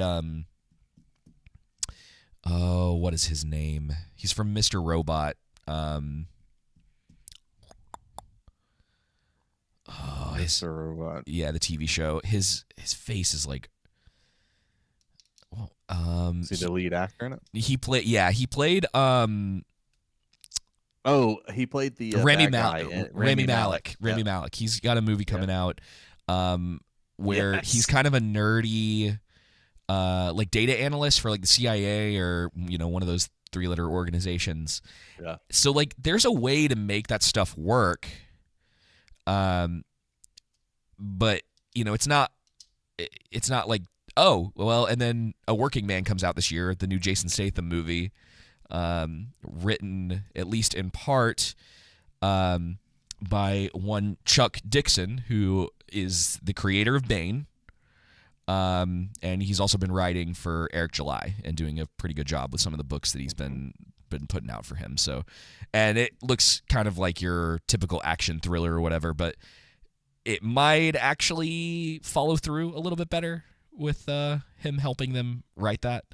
what is his name? He's from Mr. Robot. Mr. Robot. Yeah, the TV show. His face is like, is he the lead actor in it? He played he played the Rami Malek. Rami Malek. He's got a movie coming out where he's kind of a nerdy like data analyst for like the CIA or one of those 3-letter organizations. Yeah. So like there's a way to make that stuff work. But it's not like, oh, well, and then A Working Man comes out this year, the new Jason Statham movie, written at least in part by one Chuck Dixon, who is the creator of Bane. And he's also been writing for Eric July and doing a pretty good job with some of the books that he's been putting out for him. So, and it looks kind of like your typical action thriller or whatever, but it might actually follow through a little bit better with him helping them write that.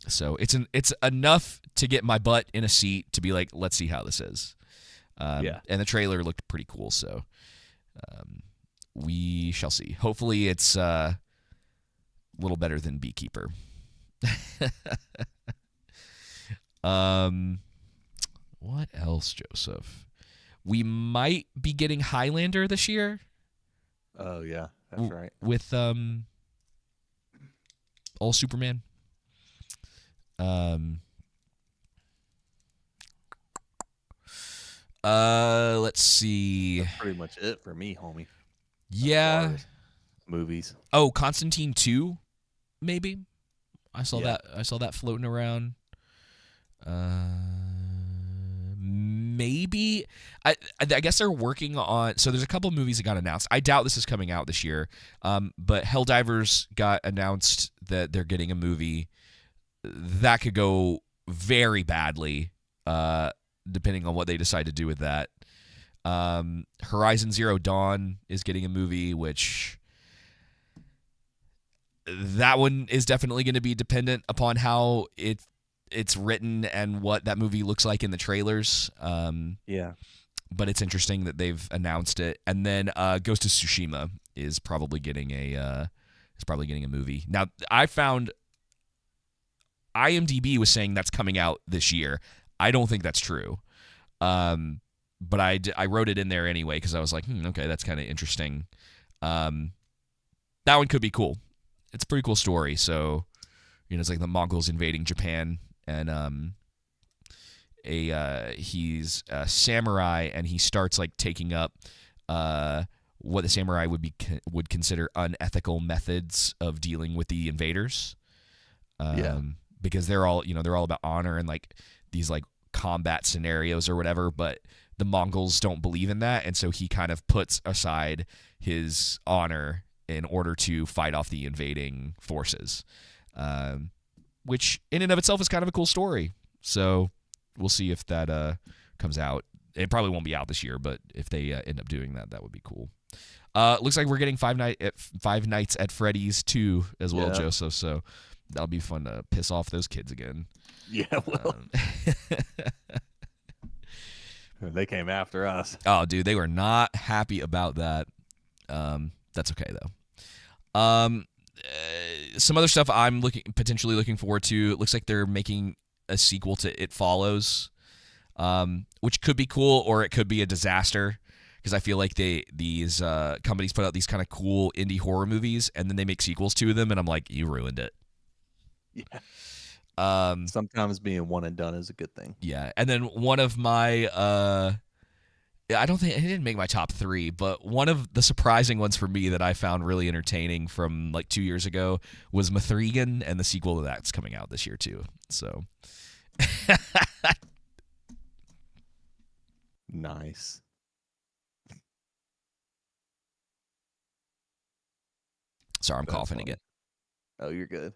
So it's enough to get my butt in a seat to be like, let's see how this is. And the trailer looked pretty cool, so we shall see. Hopefully it's a little better than Beekeeper. What else, Joseph? We might be getting Highlander this year. Oh yeah, that's right. With all Superman. Let's see. That's pretty much it for me, homie. Yeah. Movies. Oh, Constantine 2, maybe. I saw that floating around. Maybe. I guess they're working on. So there's a couple of movies that got announced. I doubt this is coming out this year. But Helldivers got announced that they're getting a movie. That could go very badly, depending on what they decide to do with that. Horizon Zero Dawn is getting a movie, which that one is definitely going to be dependent upon how it's written and what that movie looks like in the trailers. But it's interesting that they've announced it. And then Ghost of Tsushima is probably getting a movie. Now, I found IMDb was saying that's coming out this year. I don't think that's true. But I wrote it in there anyway because I was like, okay, that's kind of interesting. That one could be cool. It's a pretty cool story. So, it's like the Mongols invading Japan, and he's a samurai, and he starts like taking up what the samurai would consider unethical methods of dealing with the invaders. Because they're all about honor and like these like combat scenarios or whatever, but the Mongols don't believe in that, and so he kind of puts aside his honor in order to fight off the invading forces, which in and of itself is kind of a cool story. So we'll see if that comes out. It probably won't be out this year, but if they end up doing that, that would be cool. Looks like we're getting Five Nights at Freddy's 2 as well, Joseph. So that'll be fun to piss off those kids again. Yeah, well. They came after us. Oh, dude, they were not happy about that. That's okay, though. Some other stuff I'm potentially looking forward to. It looks like they're making a sequel to It Follows, which could be cool or it could be a disaster, because I feel like these companies put out these kind of cool indie horror movies and then they make sequels to them, and I'm like, you ruined it. Yeah. Sometimes being one and done is a good thing. Yeah, and then one of my I don't think it didn't make my top 3, but one of the surprising ones for me that I found really entertaining from like 2 years ago was Mithrigan, and the sequel to that's coming out this year too. So nice. Sorry, I'm coughing again. Oh, you're good.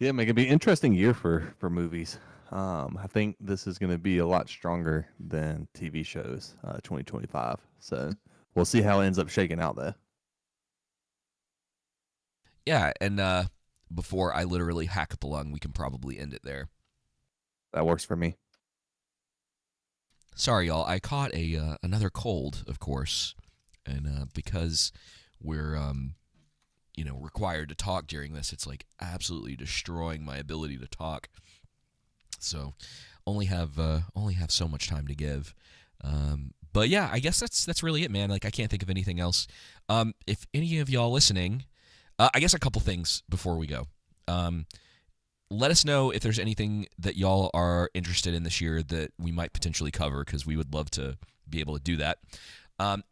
Yeah, man, it could be an interesting year for movies. I think this is going to be a lot stronger than TV shows, 2025. So we'll see how it ends up shaking out there. Yeah, and before I literally hack up a lung, we can probably end it there. That works for me. Sorry, y'all. I caught another cold, of course, and because we're required to talk during this, it's like absolutely destroying my ability to talk. So only have so much time to give. But yeah, I guess that's really it, man. Like, I can't think of anything else. If any of y'all listening, I guess a couple things before we go. Let us know if there's anything that y'all are interested in this year that we might potentially cover, because we would love to be able to do that.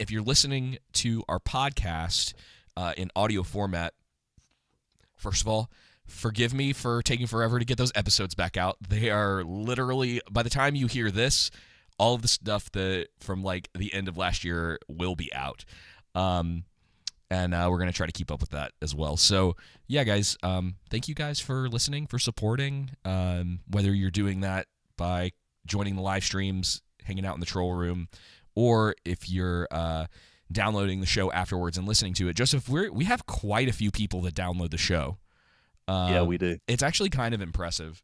If you're listening to our podcast in audio format, first of all, forgive me for taking forever to get those episodes back out. They are literally, by the time you hear this, all of the stuff that from like the end of last year will be out. And we're going to try to keep up with that as well. So yeah, guys, thank you guys for listening, for supporting, whether you're doing that by joining the live streams, hanging out in the troll room, or if you're downloading the show afterwards and listening to it. Joseph, we have quite a few people that download the show. Yeah, we do. It's actually kind of impressive.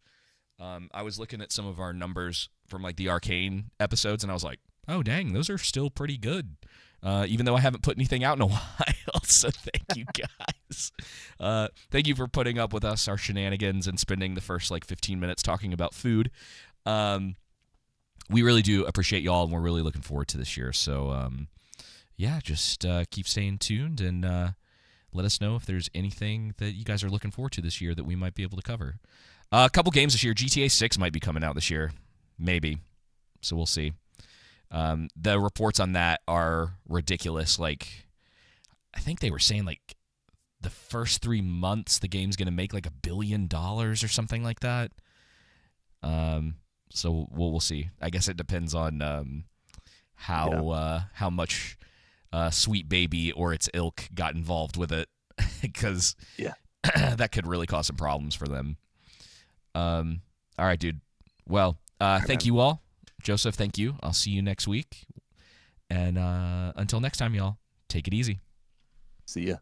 I was looking at some of our numbers from like the Arcane episodes, and I was like, oh, dang, those are still pretty good. Even though I haven't put anything out in a while. So thank you guys. Thank you for putting up with us, our shenanigans, and spending the first like 15 minutes talking about food. We really do appreciate y'all, and we're really looking forward to this year. So yeah, just keep staying tuned, and let us know if there's anything that you guys are looking forward to this year that we might be able to cover. A couple games this year. GTA 6 might be coming out this year. Maybe. So we'll see. The reports on that are ridiculous. Like, I think they were saying like the first 3 months the game's going to make like $1 billion or something like that. So we'll see. I guess it depends on how much Sweet Baby or its ilk got involved with it, because that could really cause some problems for them. All right, dude. Well, thank you all. Joseph, thank you. I'll see you next week. And until next time, y'all, take it easy. See ya.